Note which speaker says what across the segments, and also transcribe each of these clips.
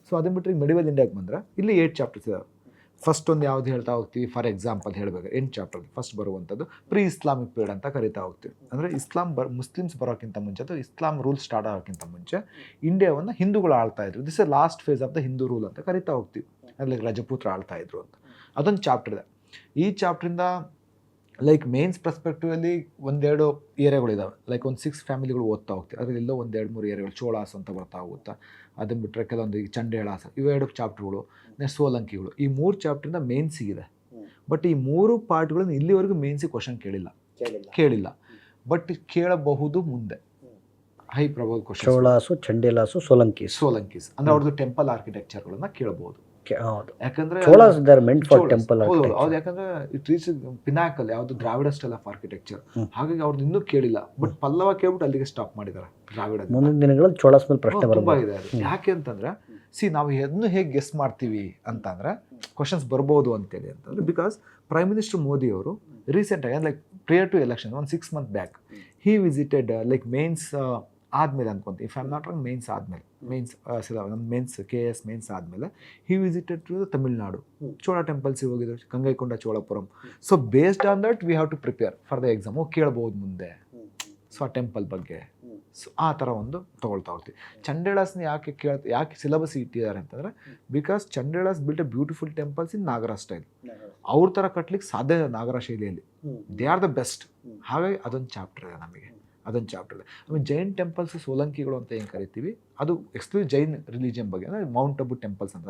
Speaker 1: So ಅದನ್ನ ಬಿಟ್ಟರೆ medieval ಇಂಡಿಯಾಗೆ ಬಂದರೆ ಇಲ್ಲಿ 8 ಚಾಪ್ಟರ್ಸ್ ಇದಾವೆ. ಫಸ್ಟ್ ಒಂದು ಯಾವ್ದು ಹೇಳ್ತಾ ಹೋಗ್ತೀವಿ, ಫಾರ್ ಎಕ್ಸಾಂಪಲ್ ಹೇಳಬೇಕು 8 ಚಾಪ್ಟರ್ ಫಸ್ಟ್ ಬರುವಂಥದ್ದು ಪ್ರೀ ಇಸ್ಲಾಮಿಕ್ ಪೀರಿಯಡ್ ಅಂತ ಕರಿತಾ ಹೋಗ್ತೀವಿ. ಅಂದರೆ ಮುಸ್ಲಿಮ್ಸ್ ಬರೋಕ್ಕಿಂತ ಮುಂಚೆ ಅಥವಾ ಇಸ್ಲಾಂ ರೂಲ್ ಸ್ಟಾರ್ಟ್ ಆಗೋಕ್ಕಿಂತ ಮುಂಚೆ ಇಂಡಿಯಾವನ್ನು ಹಿಂದೂಗಳು ಆಳ್ತಾ ಇದ್ರು. This is last phase of the Hindu rule ಅಂತ ಕರಿತಾ ಹೋಗ್ತೀವಿ. ಅಲ್ಲಿ ರಜಪೂತ್ರ ಆಳ್ತಾ ಇದ್ರು ಅಂತ ಅದೊಂದು ಚಾಪ್ಟರ್ ಇದೆ. ಈ ಚಾಪ್ಟ್ರಿಂದ ಲೈಕ್ ಮೇನ್ಸ್ ಪರ್ಸ್ಪೆಕ್ಟಿವಲ್ಲಿ ಒಂದೆರಡು ಏರಿಯಾಗಳಿದ್ದಾವೆ. ಲೈಕ್ ಒಂದು 6 ಫ್ಯಾಮಿಲಿಗಳು ಓದ್ತಾ ಹೋಗ್ತೀವಿ. ಅದರಲ್ಲಿಲ್ಲೋ ಒಂದು 2-3 ಏರಿಯಾಗಳು ಚೋಳಾಸ್ ಅಂತ ಬರ್ತಾ ಹೋಗುತ್ತಾ. ಅದನ್ನು ಬಿಟ್ಟರೆ ಕೆಲವೊಂದು ಈಗ ಚಂಡೇಳಾಸ ಇವೆರಡು ಚಾಪ್ಟರ್ಗಳು, ನೆಕ್ಸ್ಟ್ ಸೋಲಂಕಿಗಳು. ಈ 3 ಚಾಪ್ಟ್ರಿಂದ ಮೇನ್ಸಿಗಿದೆ. ಬಟ್ ಈ 3 ಪಾರ್ಟ್ಗಳನ್ನು ಇಲ್ಲಿವರೆಗೂ ಮೇನ್ಸಿಗೆ ಕ್ವಶನ್ ಕೇಳಿಲ್ಲ. ಬಟ್ ಕೇಳಬಹುದು ಮುಂದೆ. High ಪ್ರಬಲ್ question.
Speaker 2: ಚೋಳಾಸು, ಚಂಡೇಲಾಸು, ಸೋಲಂಕೀಸ್
Speaker 1: ಅಂದರೆ ಅವ್ರದ್ದು ಟೆಂಪಲ್ ಆರ್ಕಿಟೆಕ್ಚರ್ಗಳನ್ನ ಕೇಳಬಹುದು. ಯಾಕಂದ್ರೆ ಯಾಕಂದ್ರೆ ಇಟ್ ರೀಚ್ ಪಿನಾಕಲ್ ಯಾವ್ದು ದ್ರಾವಿಡ ಸ್ಟೈಲ್ ಆಫ್ ಆರ್ಕಿಟೆಕ್ಚರ್. ಹಾಗಾಗಿ ಅವ್ರದ್ದು ಇನ್ನೂ ಕೇಳಿಲ್ಲ. ಬಟ್ ಪಲ್ಲವ ಕೇಳ್ಬಿಟ್ಟು ಅಲ್ಲಿಗೆ ಸ್ಟಾಪ್ ಮಾಡಿದ್ದಾರೆ. ದ್ರಾವಿಡ
Speaker 2: ಮುಂದಿನ ದಿನಗಳಲ್ಲಿ ಚೋಳಾಸ್ ಮೇಲೆ ಪ್ರಶ್ನೆ
Speaker 1: ತುಂಬಾ ಇದೆ. ಯಾಕೆ ಅಂತಂದ್ರೆ ನಾವು ಅದನ್ನು ಹೇಗೆ ಗೆಸ್ ಮಾಡ್ತೀವಿ ಅಂತಂದ್ರೆ ಕ್ವಶನ್ಸ್ ಬರ್ಬೋದು ಅಂತೇಳಿ ಅಂತಂದ್ರೆ ಬಿಕಾಸ್ ಪ್ರೈಮ್ ಮಿನಿಸ್ಟರ್ ಮೋದಿ ಅವರು ರೀಸೆಂಟ್ ಆಗಿ ಲೈಕ್ ಪ್ರಿಯರ್ ಟು ಎಲೆಕ್ಷನ್ ಒಂದು 6 months back he visited like mains ಆದಮೇಲೆ ಅನ್ಕೊಂತೀವಿ, if I am not wrong mains ಆದಮೇಲೆ ಮೇನ್ಸ್ KS ಮೇನ್ಸ್ ಆದಮೇಲೆ he visited to Tamil Nadu. Chola ಟೆಂಪಲ್ಸಿಗೆ ಹೋಗಿದ್ರು, Gangaikonda Cholapuram. So based on that we have to prepare for the exam. ಕೇಳ್ಬೋದು ಮುಂದೆ so ಆ ಟೆಂಪಲ್ ಬಗ್ಗೆ. ಸೊ ಆ ಥರ ಒಂದು ತೊಗೊಳ್ತಾ ಹೋಗ್ತೀವಿ. ಚಂಡೇಳಾಸ್ನ ಯಾಕೆ ಸಿಲೆಬಸ್ ಇಟ್ಟಿದ್ದಾರೆ ಅಂತಂದರೆ because Chandelas built a beautiful temples in Nagara style. ಅವ್ರ ಥರ ಕಟ್ಲಿಕ್ಕೆ ಸಾಧ್ಯ ಇಲ್ಲ ನಾಗರ ಶೈಲಿಯಲ್ಲಿ. They are the best. ಹಾಗಾಗಿ ಅದೊಂದು ಚಾಪ್ಟರ್ ಇದೆ ನಮಗೆ. ಆಮೇಲೆ ಜೈನ್ ಟೆಂಪಲ್ಸ್ ಸೋಲಂಕಿಗಳು ಅಂತ ಏನು ಕರಿತೀವಿ, ಅದು ಎಕ್ಸ್ಕ್ಲೂಸಿವ್ ಜೈನ್ ರಿಲಿಜಿಯನ್ ಬಗ್ಗೆ ಅಂದರೆ ಮೌಂಟ್ ಅಬು ಟೆಂಪಲ್ಸ್ ಅಂತ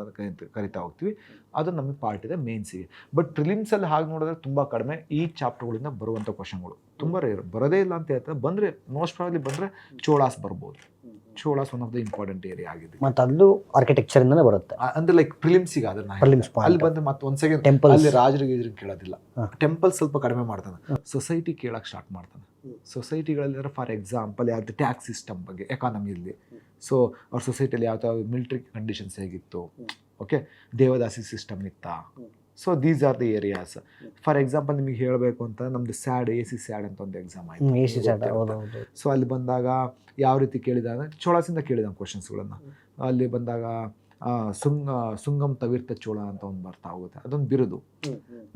Speaker 1: ಕರಿತಾ ಹೋಗ್ತೀವಿ. ಅದು ನಮಗೆ ಪಾರ್ಟ್ ಇದೆ ಮೇನ್ಸಿಗೆ. ಬಟ್ ಪ್ರಿಲಿಮ್ಸಲ್ಲಿ ಹಾಗೆ ನೋಡಿದ್ರೆ ತುಂಬ ಕಡಿಮೆ ಈ ಚಾಪ್ಟರ್ಗಳಿಂದ ಬರುವಂಥ ಕ್ವಶನ್ಗಳು. ತುಂಬ ರೇರ್, ಬರೋದೇ ಇಲ್ಲ ಅಂತ ಹೇಳ್ತಾರೆ. ಬಂದರೆ ಮೋಸ್ಟ್ ಪ್ರಾಬಬ್ಲಿ ಬಂದರೆ ಚೋಳಾಸ್ ಬರ್ಬೋದು. Cholas one of the important area ಆಗಿದೆ.
Speaker 2: ಮತ್ತು ಅಲ್ಲೂ ಆರ್ಕಿಟೆಕ್ಚರ್ ಇಂದನೇ ಬರುತ್ತೆ.
Speaker 1: ಅಂದ್ರೆ ಲೈಕ್ ಪ್ರಿಲಿಮ್ಸಿಗೆ ಅದನ್ನ ಅಲ್ಲಿ ಬಂದ್ರೆ ಮತ್ತೆ ಒಂದು ಸೆಕೆಂಡ್ ಅಲ್ಲಿ ರಾಜರಿಗೆ ಕೇಳೋದಿಲ್ಲ. ಟೆಂಪಲ್ ಸ್ವಲ್ಪ ಕಡಿಮೆ ಮಾಡ್ತಾನೆ, ಸೊಸೈಟಿ ಕೇಳಕ್ಕೆ ಸ್ಟಾರ್ಟ್ ಮಾಡ್ತಾನೆ. ಸೊಸೈಟಿಗಳಲ್ಲಿ ಫಾರ್ ಎಕ್ಸಾಂಪಲ್ ಯಾವ್ದು ಟ್ಯಾಕ್ಸ್ ಸಿಸ್ಟಮ್ ಬಗ್ಗೆ, ಎಕಾನಮಿಯಲ್ಲಿ. ಸೊ ಅವ್ರ ಸೊಸೈಟಿಯಲ್ಲಿ ಯಾವ ಮಿಲಿಟರಿ ಕಂಡೀಷನ್ಸ್ ಹೇಗಿತ್ತು, ಓಕೆ, ದೇವದಾಸಿ ಸಿಸ್ಟಮ್ ಇತ್ತಾ. So these are the areas. For example ನಿಮಗೆ ಹೇಳಬೇಕು ಅಂತ ನಮ್ದು ಸ್ಯಾಡ್ AC ಸ್ಯಾಡ್ ಅಂತ ಒಂದು ಎಕ್ಸಾಮ್ ಆಯಿತು. ಸೊ ಅಲ್ಲಿ ಬಂದಾಗ ಯಾವ ರೀತಿ ಕೇಳಿದಾಗ ಚೋಳಾಸಿಂದ ಕೇಳಿದ ಕ್ವಶನ್ಸ್ಗಳನ್ನು. ಅಲ್ಲಿ ಬಂದಾಗ ಸುಂಗಂ ತವಿರ್ತ ಚೋಳ ಅಂತ ಒಂದು ಬರ್ತಾ ಹೋಗುತ್ತೆ. ಅದೊಂದು ಬಿರುದು.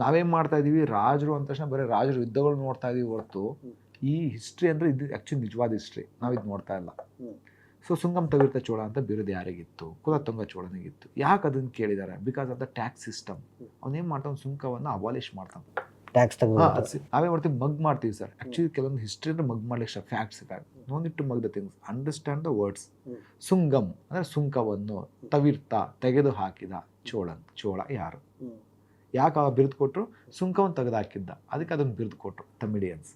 Speaker 1: ನಾವೇನು ಮಾಡ್ತಾ ಇದೀವಿ, ರಾಜರು ಅಂದ ತಕ್ಷಣ ಬರೀ ರಾಜರು ಯುದ್ಧಗಳು ನೋಡ್ತಾ ಇದೀವಿ ಹೊರತು ಈ ಹಿಸ್ಟ್ರಿ ಅಂದರೆ ಇದು ಆ್ಯಕ್ಚುಲಿ ನಿಜವಾದ ಹಿಸ್ಟ್ರಿ ನಾವಿದು ನೋಡ್ತಾ ಇಲ್ಲ. ಸೊ ಸುಂಗಂ ತವಿರ್ತ ಚೋಳ ಅಂತ ಬಿರುದು ಯಾರಿಗಿತ್ತು, ಕುಲತುಂಗ ಚೋಳನಿಗಿತ್ತು. ಯಾಕೆ ಅದನ್ನು ಕೇಳಿದ್ದಾರೆ? Because of the tax system. ಅವನೇನು ಮಾಡ್ತಾನೆ, ಸುಂಕವನ್ನು ಅಬಾಲಿಷ್ ಮಾಡ್ತಾನೆ. ನಾವೇ ಮಾಡ್ತೀವಿ, ಮಗ್ ಮಾಡ್ತೀವಿ ಸರ್. ಆ್ಯಕ್ಚುಲಿ ಕೆಲವೊಂದು ಹಿಸ್ಟ್ರಿ ಅಂದರೆ ಮಗ್ ಮಾಡ್ಲಿಕ್ಕೆ facts no need to mug the things, understand the words. ಸುಂಗಂ ಅಂದರೆ ಸುಂಕವನ್ನು, ತವಿರ್ತ ತೆಗೆದು ಹಾಕಿದ, ಚೋಳ ಯಾರು, ಯಾಕೆ ಬಿರುದು ಕೊಟ್ಟರು, ಸುಂಕವನ್ನು ತೆಗೆದು ಹಾಕಿದ್ದ, ಅದಕ್ಕೆ ಅದನ್ನು ಬಿರುದು ಕೊಟ್ಟರು ತಮಿಳಿಯನ್ಸ್.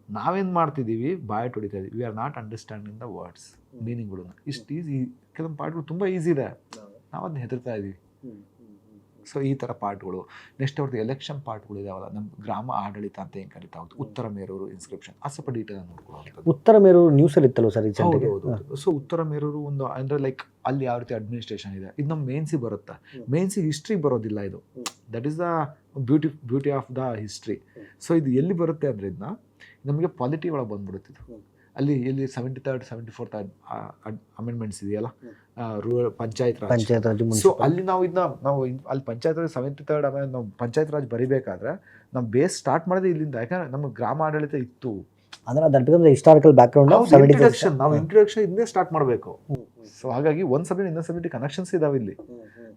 Speaker 1: ನಾವೇನು ಮಾಡ್ತಿದ್ದೀವಿ, ಬಾಯ್ ಹೊಡಿತಾ ಇದೀವಿ. We are not understanding the words, ಮೀನಿಂಗ್ಗಳನ್ನ. ಇಷ್ಟು ಈಸಿ, ಕೆಲವೊಂದು ಪಾರ್ಟ್ಗಳು ತುಂಬ ಈಸಿ ಇದೆ, ನಾವು ಅದನ್ನ ಹೆದರ್ತಾ ಇದ್ದೀವಿ. ಸೊ ಈ ಥರ ಪಾರ್ಟ್ಗಳು. ನೆಕ್ಸ್ಟ್ ಅವ್ರದ್ದು ಎಲೆಕ್ಷನ್ ಪಾರ್ಟ್ಗಳು ಇದಾವಲ್ಲ, ನಮ್ಮ ಗ್ರಾಮ ಆಡಳಿತ ಅಂತ ಏನು ಕರಿತಾ ಹೋಗ್ತು, ಉತ್ತರ ಮೇರೂರು ಇನ್ಸ್ಕ್ರಿಪ್ಷನ್ ಅದು ಸ್ವಲ್ಪ ಡೀಟೇಲ್ ನೋಡ್ಕೊಳ್ಳೋದು.
Speaker 2: ಉತ್ತರ ಮೇರೂರು ನ್ಯೂಸಲ್ಲಿ ಇತ್ತಲ್ಲ ಸರ್?
Speaker 1: ಹೌದು. ಸೊ ಉತ್ತರ ಮೇರೂರು ಒಂದು ಅಂದರೆ ಲೈಕ್ ಅಲ್ಲಿ ಯಾವ ರೀತಿ ಅಡ್ಮಿನಿಸ್ಟ್ರೇಷನ್ ಇದೆ, ಇದು ನಮ್ಮ ಮೇನ್ಸಿಗೆ ಬರುತ್ತೆ. ಮೇನ್ಸಿಗೆ ಹಿಸ್ಟ್ರಿ ಬರೋದಿಲ್ಲ ಇದು. That is the beauty of the history. So ಇದು ಎಲ್ಲಿ ಬರುತ್ತೆ ಅಂದರೆ ಇದನ್ನ ನಮಗೆ ಪಾಲಿಟಿ ಒಳಗೆ ಬಂದ್ಬಿಡುತ್ತೆ. ಅಲ್ಲಿ 73rd 74th ಅಮೆಂಡ್ಮೆಂಟ್ಸ್ ಇದೆಯಲ್ಲ, ರೂರಲ್ ಪಂಚಾಯತ್ ರಾಜ್. ಸೊ ಅಲ್ಲಿ ನಾವು ಅಲ್ಲಿ ಪಂಚಾಯತ್ ರಾಜ್ 73rd ಆಮೇಲೆ ನಾವು ಪಂಚಾಯತ್ ರಾಜ್ ಬರಿಬೇಕಾದ್ರೆ ನಾವು ಬೇಸ್ ಸ್ಟಾರ್ಟ್ ಮಾಡೋದೇ ಇಲ್ಲಿಂದ. ಯಾಕಂದ್ರೆ ನಮಗೆ ಗ್ರಾಮ ಆಡಳಿತ ಇತ್ತು
Speaker 2: ಅಂದ್ರೆ ಹಿಸ್ಟಾರಿಕಲ್ ಬ್ಯಾಕ್ಗ್ರೌಂಡ್,
Speaker 1: ನಾವು ಇಂಟ್ರೊಡಕ್ಷನ್ ಇಂದೇ ಸ್ಟಾರ್ಟ್ ಮಾಡಬೇಕು. ಸೊ ಹಾಗಾಗಿ ಒಂದು ಸಬ್ಜೆಕ್ಟ್ ಇನ್ನೊಂದು ಸಬ್ಜೆಕ್ಟ್ ಕನೆಕ್ಷನ್ಸ್ ಇದಾವೆ ಇಲ್ಲಿ.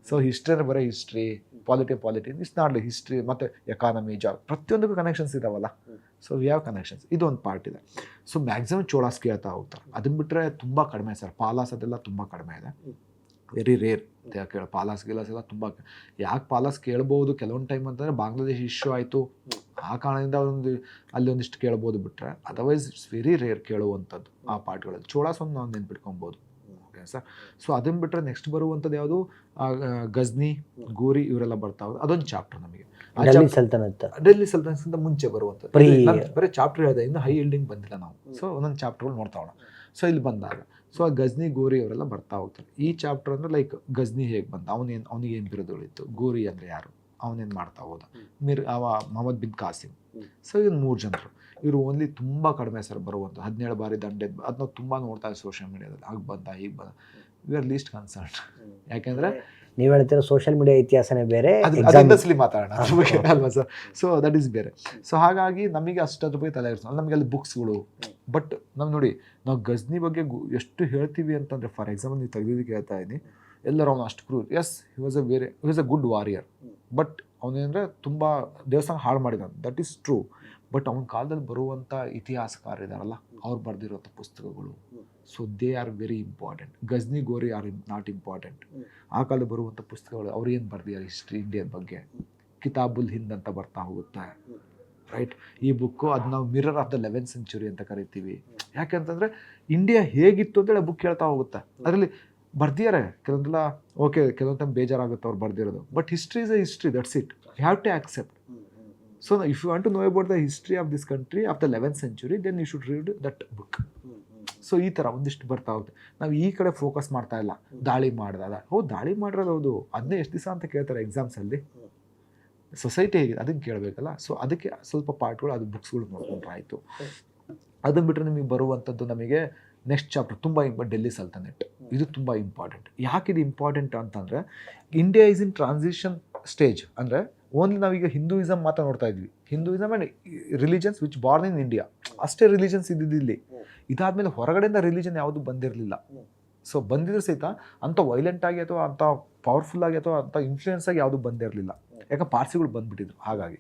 Speaker 1: ಸೊ ಹಿಸ್ಟ್ರಿ ಅಂದ್ರೆ ಬರೀ history, polity it's not history, ಮತ್ತು ಎಕಾನಮಿ, ಜಾಬ್, ಪ್ರತಿಯೊಂದಕ್ಕೂ ಕನೆಕ್ಷನ್ಸ್ ಇದಾವಲ್ಲ. So we have connections. ಇದು ಒಂದು ಪಾರ್ಟ್ ಇದೆ. ಸೊ ಮ್ಯಾಕ್ಸಿಮಮ್ ಚೋಳಾಸ್ ಕೇಳ್ತಾ ಹೋಗ್ತಾರೆ. ಅದನ್ನ ಬಿಟ್ಟರೆ ತುಂಬ ಕಡಿಮೆ ಸರ್. ಪಾಲಾಸ್ ಅದೆಲ್ಲ ತುಂಬ ಕಡಿಮೆ ಇದೆ, ವೆರಿ ರೇರ್ ಪಾಲಾಸ್ ಗಿಲಾಸ್ ಎಲ್ಲ ತುಂಬ. ಯಾಕೆ ಪಾಲಾಸ್ ಕೇಳ್ಬೋದು ಕೆಲವೊಂದು ಟೈಮ್ ಅಂತಂದರೆ ಬಾಂಗ್ಲಾದೇಶ್ ಇಶ್ಯೂ ಆಯಿತು, ಆ ಕಾರಣದಿಂದ ಅಲ್ಲಿ ಒಂದಿಷ್ಟು ಕೇಳ್ಬೋದು. ಬಿಟ್ಟರೆ ಅದರ್ವೈಸ್ ಇಟ್ಸ್ ವೆರಿ ರೇರ್ ಕೇಳುವಂಥದ್ದು ಆ ಪಾರ್ಟ್ಗಳಲ್ಲಿ. ಚೋಳಾಸ್ ಒಂದು ನಾವು ನೆನ್ಪಿಟ್ಕೊಬೋದು, ಓಕೆ ಸರ್. ಸೊ ಅದನ್ನು ಬಿಟ್ಟರೆ ನೆಕ್ಸ್ಟ್ ಬರುವಂಥದ್ದು ಯಾವುದು, ಗಜ್ನಿ, ಗೋರಿ ಇವರೆಲ್ಲ ಬರ್ತಾ ಹೋಗೋದು. ಅದೊಂದು ಚಾಪ್ಟರ್ ನಮಗೆ. ಡೆಲ್ಲಿ ಸಲ್ತನತ್ಗಿಂತ ಮುಂಚೆ ಬರುವಂಥದ್ದು ಬರೀ ಚಾಪ್ಟರ್ ಹೇಳಿದೆ, ಇನ್ನು ಹೈ ಇಲ್ಡಿಂಗ್ ಬಂದಿಲ್ಲ ನಾವು. ಸೊ ಒಂದೊಂದು ಚಾಪ್ಟರ್ಗಳು ನೋಡ್ತಾ ಹೋಗೋಣ. ಸೊ ಇಲ್ಲಿ ಬಂದಾಗ ಸೊ ಆ ಗಜ್ನಿ ಗೋರಿ ಅವರೆಲ್ಲ ಬರ್ತಾ ಹೋಗ್ತಾರೆ. ಈ ಚಾಪ್ಟರ್ ಅಂದರೆ ಲೈಕ್ ಗಜ್ನಿ ಹೇಗೆ ಬಂದ, ಅವನಿಗೇನು ಬಿರುದುಗಳಿತ್ತು, ಗೋರಿ ಅಂದರೆ ಯಾರು, ಅವನೇನು ಮಾಡ್ತಾ ಹೋದ, ಮೊಹಮ್ಮದ್ ಬಿನ್ ಕಾಸಿಮ್. ಸೊ ಇನ್ನು 3 ಜನರು. ಇವರು ಓನ್ಲಿ ತುಂಬ ಕಡಿಮೆ ಸರ್ ಬರುವಂಥ 17 ಬಾರಿ ದಂಡೆ. ಅದು ನಾವು ತುಂಬ ನೋಡ್ತಾ ಇದ್ದೀವಿ ಸೋಷಿಯಲ್ ಮೀಡಿಯಾದಲ್ಲಿ. ಆಗ ಬಂದ, ಹೀಗೆ ಬಂದ. We are least concern. ಯಾಕೆಂದರೆ
Speaker 2: ನೀವು ಹೇಳ್ತೀರೋ ಸೋಷಿಯಲ್ ಮೀಡಿಯಾ ಇತಿಹಾಸನೇ ಬೇರೆ,
Speaker 1: ಅದರಿಂದಸಲಿ ಮಾತಾಡೋಣ ಅದ್ರ ಬಗ್ಗೆ ಅಲ್ವಾ ಸರ್. ಸೊ ದಟ್ ಈಸ್ ಬೇರೆ. ಸೊ ಹಾಗಾಗಿ ನಮಗೆ ಅಷ್ಟದ್ರ ಬಗ್ಗೆ ತಲೆ ಇರಿಸೋಣ. ನಮಗೆ ಅಲ್ಲಿ ಬುಕ್ಸ್ಗಳು, ಬಟ್ ನಾವು ನೋಡಿ ನಾವು ಗಜ್ನಿ ಬಗ್ಗೆ ಎಷ್ಟು ಹೇಳ್ತೀವಿ ಅಂತಂದರೆ, ಫಾರ್ ಎಕ್ಸಾಂಪಲ್ ನೀವು ತೆಗೆದಿದ್ದಕ್ಕೆ ಹೇಳ್ತಾ ಇದ್ದೀನಿ, ಎಲ್ಲರೂ ಅವನು ಅಷ್ಟು ಕ್ರೂರ್. Yes, he was a good warrior, but ಅವನೇನಂದರೆ ತುಂಬ ದೇವಸ್ಥಾನ ಹಾಳು ಮಾಡಿದ್ದಾನೆ, ದಟ್ ಈಸ್ ಟ್ರೂ. ಬಟ್ ಅವನ ಕಾಲದಲ್ಲಿ ಬರುವಂಥ ಇತಿಹಾಸಕಾರರಿದ್ದಾರಲ್ಲ, ಅವ್ರು ಬರೆದಿರುವಂಥ ಪುಸ್ತಕಗಳು, so they are very important. Ghazni Ghori are not important. ಆ ಕಾಲದಲ್ಲಿ ಬರುವಂಥ ಪುಸ್ತಕಗಳು ಅವ್ರು ಏನು ಬರೆದಿದ್ದಾರೆ ಹಿಸ್ಟ್ರಿ ಇಂಡಿಯನ್ ಬಗ್ಗೆ, ಕಿತಾಬುಲ್ ಹಿಂದ್ ಅಂತ ಬರ್ತಾ ಹೋಗುತ್ತೆ, ರೈಟ್. ಈ ಬುಕ್ಕು ಅದು ನಾವು mirror of the 11th century ಅಂತ ಕರಿತೀವಿ. ಯಾಕೆಂತಂದರೆ ಇಂಡಿಯಾ ಹೇಗಿತ್ತು ಅಂತೇಳಿ ಬುಕ್ ಹೇಳ್ತಾ ಹೋಗುತ್ತೆ. ಅದರಲ್ಲಿ ಬರ್ದಿದ್ದಾರೆ ಕೆಲವೊಂದೆಲ್ಲ, ಓಕೆ, ಕೆಲವೊಂದು ಟೈಮ್ ಬೇಜಾರಾಗುತ್ತೆ ಅವ್ರು ಬರ್ದಿರೋದು, but history is a history, that's it, you have to accept. So if you want to know about the history of this country of the 11th century, then you should read that book. So ಈ ಥರ ಒಂದಿಷ್ಟು ಬರ್ತಾ ಹೋಗುತ್ತೆ. ನಾವು ಈ ಕಡೆ focus ಮಾಡ್ತಾ ಇಲ್ಲ. ದಾಳಿ ಮಾಡಿದಾಗ ದಾಳಿ ಮಾಡಿರೋದು ಹೌದು, ಅದನ್ನೇ ಎಷ್ಟು ದಿವಸ ಅಂತ ಕೇಳ್ತಾರೆ ಎಕ್ಸಾಮ್ಸಲ್ಲಿ. ಸೊಸೈಟಿ ಹೇಗಿದೆ ಅದನ್ನು ಕೇಳಬೇಕಲ್ಲ. ಸೊ ಅದಕ್ಕೆ ಸ್ವಲ್ಪ ಪಾರ್ಟ್ಗಳು, ಅದು ಬುಕ್ಸ್ಗಳು ನೋಡ್ಕೊಂಡ್ರೆ ಆಯಿತು. ಅದನ್ನು ಬಿಟ್ಟರೆ ನಿಮಗೆ ಬರುವಂಥದ್ದು ನಮಗೆ ನೆಕ್ಸ್ಟ್ ಚಾಪ್ಟರ್ ತುಂಬ ಡೆಲ್ಲಿ ಸಲ್ತನೇಟ್. ಇದು ತುಂಬ ಇಂಪಾರ್ಟೆಂಟ್. ಯಾಕಿದು ಇಂಪಾರ್ಟೆಂಟ್ ಅಂತಂದರೆ, India is in transition stage. ಅಂದರೆ ಓನ್ಲಿ ನಾವೀಗ ಹಿಂದೂಯಿಸಮ್ ಮಾತ್ರ ನೋಡ್ತಾ ಇದ್ವಿ. Hinduism and religions which born in India, ಅಷ್ಟೇ ರಿಲಿಜನ್ಸ್ ಇದ್ದಿದ್ದಿಲ್ಲಿ. ಇದಾದಮೇಲೆ ಹೊರಗಡೆಯಿಂದ ರಿಲಿಜನ್ ಯಾವುದು ಬಂದಿರಲಿಲ್ಲ. ಸೊ ಬಂದಿದ್ರು ಸಹಿತ ಅಂಥ ವೈಲೆಂಟ್ ಆಗಿ ಅಥವಾ ಅಂಥ ಪವರ್ಫುಲ್ ಆಗಿ ಅಥವಾ ಅಂಥ ಇನ್ಫ್ಲೂಯೆನ್ಸ್ ಆಗಿ ಯಾವುದು ಬಂದಿರಲಿಲ್ಲ. ಯಾಕೆ ಪಾರ್ಸಿಗಳು ಬಂದುಬಿಟ್ಟಿದ್ರು ಹಾಗಾಗಿ.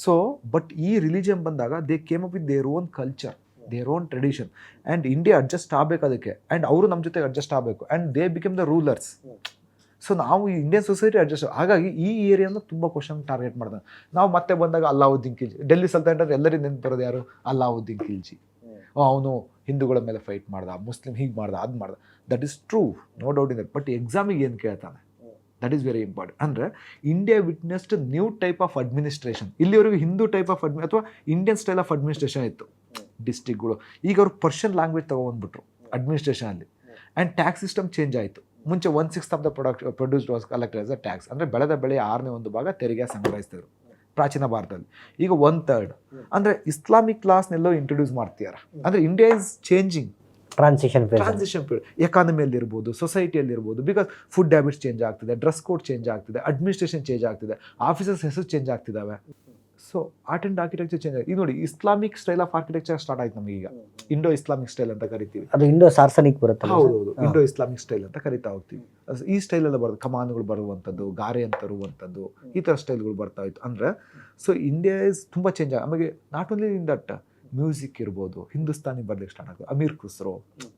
Speaker 1: ಸೊ ಬಟ್ ಈ ರಿಲಿಜನ್ ಬಂದಾಗ they came up with their own culture, their own tradition, and India adjust ಆಗಬೇಕು ಅದಕ್ಕೆ, ಆ್ಯಂಡ್ ಅವರು ನಮ್ಮ ಜೊತೆಗೆ ಅಡ್ಜಸ್ಟ್ ಆಗಬೇಕು, and they become the rulers. So ನಾವು ಈ ಇಂಡಿಯನ್ ಸೊಸೈಟಿ ಅಡ್ಜಸ್ಟ್, ಹಾಗಾಗಿ ಈ ಏರಿಯಾನ ತುಂಬ ಕ್ವಶನ್ ಟಾರ್ಗೆಟ್ ಮಾಡ್ದೆ ನಾವು. ಮತ್ತೆ ಬಂದಾಗ ಅಲ್ಲಾವುದ್ದೀನ್ ಖಿಲ್ಜಿ, ಡೆಲ್ಲಿ ಸಲ್ತನಟ್ ಎಲ್ಲರಿಗೂ ನೆನಪು ಬರೋದು ಯಾರು? ಅಲ್ಲಾವುದ್ದೀನ್ ಖಿಲ್ಜಿ. ಅವನು ಹಿಂದೂಗಳ ಮೇಲೆ ಫೈಟ್ ಮಾಡ್ದ, ಮುಸ್ಲಿಂ ಹೀಗೆ ಮಾಡ್ದ, ಅದು ಮಾಡ್ದ. That is true, no doubt in that. But ಎಕ್ಸಾಮಿಗೆ ಏನು ಕೇಳ್ತಾನೆ, ದಟ್ ಈಸ್ ವೆರಿ ಇಂಪಾರ್ಟೆಂಟ್. ಅಂದರೆ India witnessed new type of administration. ಇಲ್ಲಿವರೆಗೂ ಹಿಂದೂ ಟೈಪ್ ಆಫ್ ಅಥವಾ ಇಂಡಿಯನ್ ಸ್ಟೈಲ್ ಆಫ್ ಅಡ್ಮಿನಿಸ್ಟ್ರೇಷನ್ ಇತ್ತು, ಡಿಸ್ಟ್ರಿಕ್ಗಳು. ಈಗ ಅವರು ಪರ್ಷಿಯನ್ ಲ್ಯಾಂಗ್ವೇಜ್ ತೊಗೊಂಡ್ಬಿಟ್ರು ಅಡ್ಮಿನಿಸ್ಟ್ರೇಷನಲ್ಲಿ. ಆ್ಯಂಡ್ ಟ್ಯಾಕ್ಸ್ ಸಿಸ್ಟಮ್ ಚೇಂಜ್ ಆಯಿತು. ಮುಂಚೆ 1/6 of the produced was collected as a tax. ಅಂದರೆ ಬೆಳೆದ ಬೆಳೆ 6/1 ಭಾಗ ತೆರಿಗೆ ಸಂಗ್ರಹಿಸ್ತಿದ್ರು ಪ್ರಾಚೀನ ಭಾರತದಲ್ಲಿ. ಈಗ 1/3. ಅಂದರೆ ಇಸ್ಲಾಮಿಕ್ ಲಾಸ್ನೆಲ್ಲೋ ಇಂಟ್ರೊಡ್ಯೂಸ್ ಮಾಡ್ತಿದ್ದಾರೆ. ಅಂದರೆ India is changing, transition period. ಎಕಾನಮಿಯಲ್ಲಿ ಇರ್ಬೋದು, ಸೊಸೈಟಿಯಲ್ಲಿ ಇರ್ಬೋದು, ಬಿಕಾಸ್ ಫುಡ್ ಹ್ಯಾಬಿಟ್ಸ್ ಚೇಂಜ್ ಆಗ್ತಿದೆ, ಡ್ರೆಸ್ ಕೋಡ್ ಚೇಂಜ್ ಆಗ್ತಿದೆ, ಅಡ್ಮಿನಿಸ್ಟ್ರೇಷನ್ ಚೇಂಜ್ ಆಗ್ತಿದೆ, ಆಫೀಸರ್ಸ್ ಹೆಸರು ಚೇಂಜ್ ಆಗ್ತಿದ್ದಾವೆ. So art and architecture change ಆಗಿದೆ. ಈಗ ನೋಡಿ, Islamic style of architecture start ಆಯ್ತು ನಮಗೀಗ. ಇಂಡೋ ಇಸ್ಲಾಮಿಕ್ ಸ್ಟೈಲ್ ಅಂತ ಕರಿತೀವಿ.
Speaker 2: ಅದು ಇಂಡೋ ಸಾರ್ಸನಿಕ್ ಬರುತ್ತೆ.
Speaker 1: ಹೌದು, ಇಂಡೋ ಇಸ್ಲಾಮಿಕ್ ಸ್ಟೈಲ್ ಅಂತ ಕರಿತಾ ಹೋಗ್ತೀವಿ. ಈ ಸ್ಟೈಲೆಲ್ಲ ಬರೋದು, ಕಮಾನುಗಳು ಬರುವಂಥದ್ದು, ಗಾರೆ ಅಂತ ಇರುವಂಥದ್ದು, ಈ ಥರ ಸ್ಟೈಲ್ಗಳು ಬರ್ತಾ ಇತ್ತು. ಅಂದರೆ ಸೊ ಇಂಡಿಯಾ ಇಸ್ ತುಂಬ ಚೇಂಜ್ ಆಮೇಲೆ. Not only in that, music ಇರ್ಬೋದು, ಹಿಂದೂಸ್ತಾನಿ ಬರ್ಲಿಕ್ಕೆ ಸ್ಟಾರ್ಟ್ ಆಗ್ತದೆ, ಅಮೀರ್ ಖುಸ್ರೋ,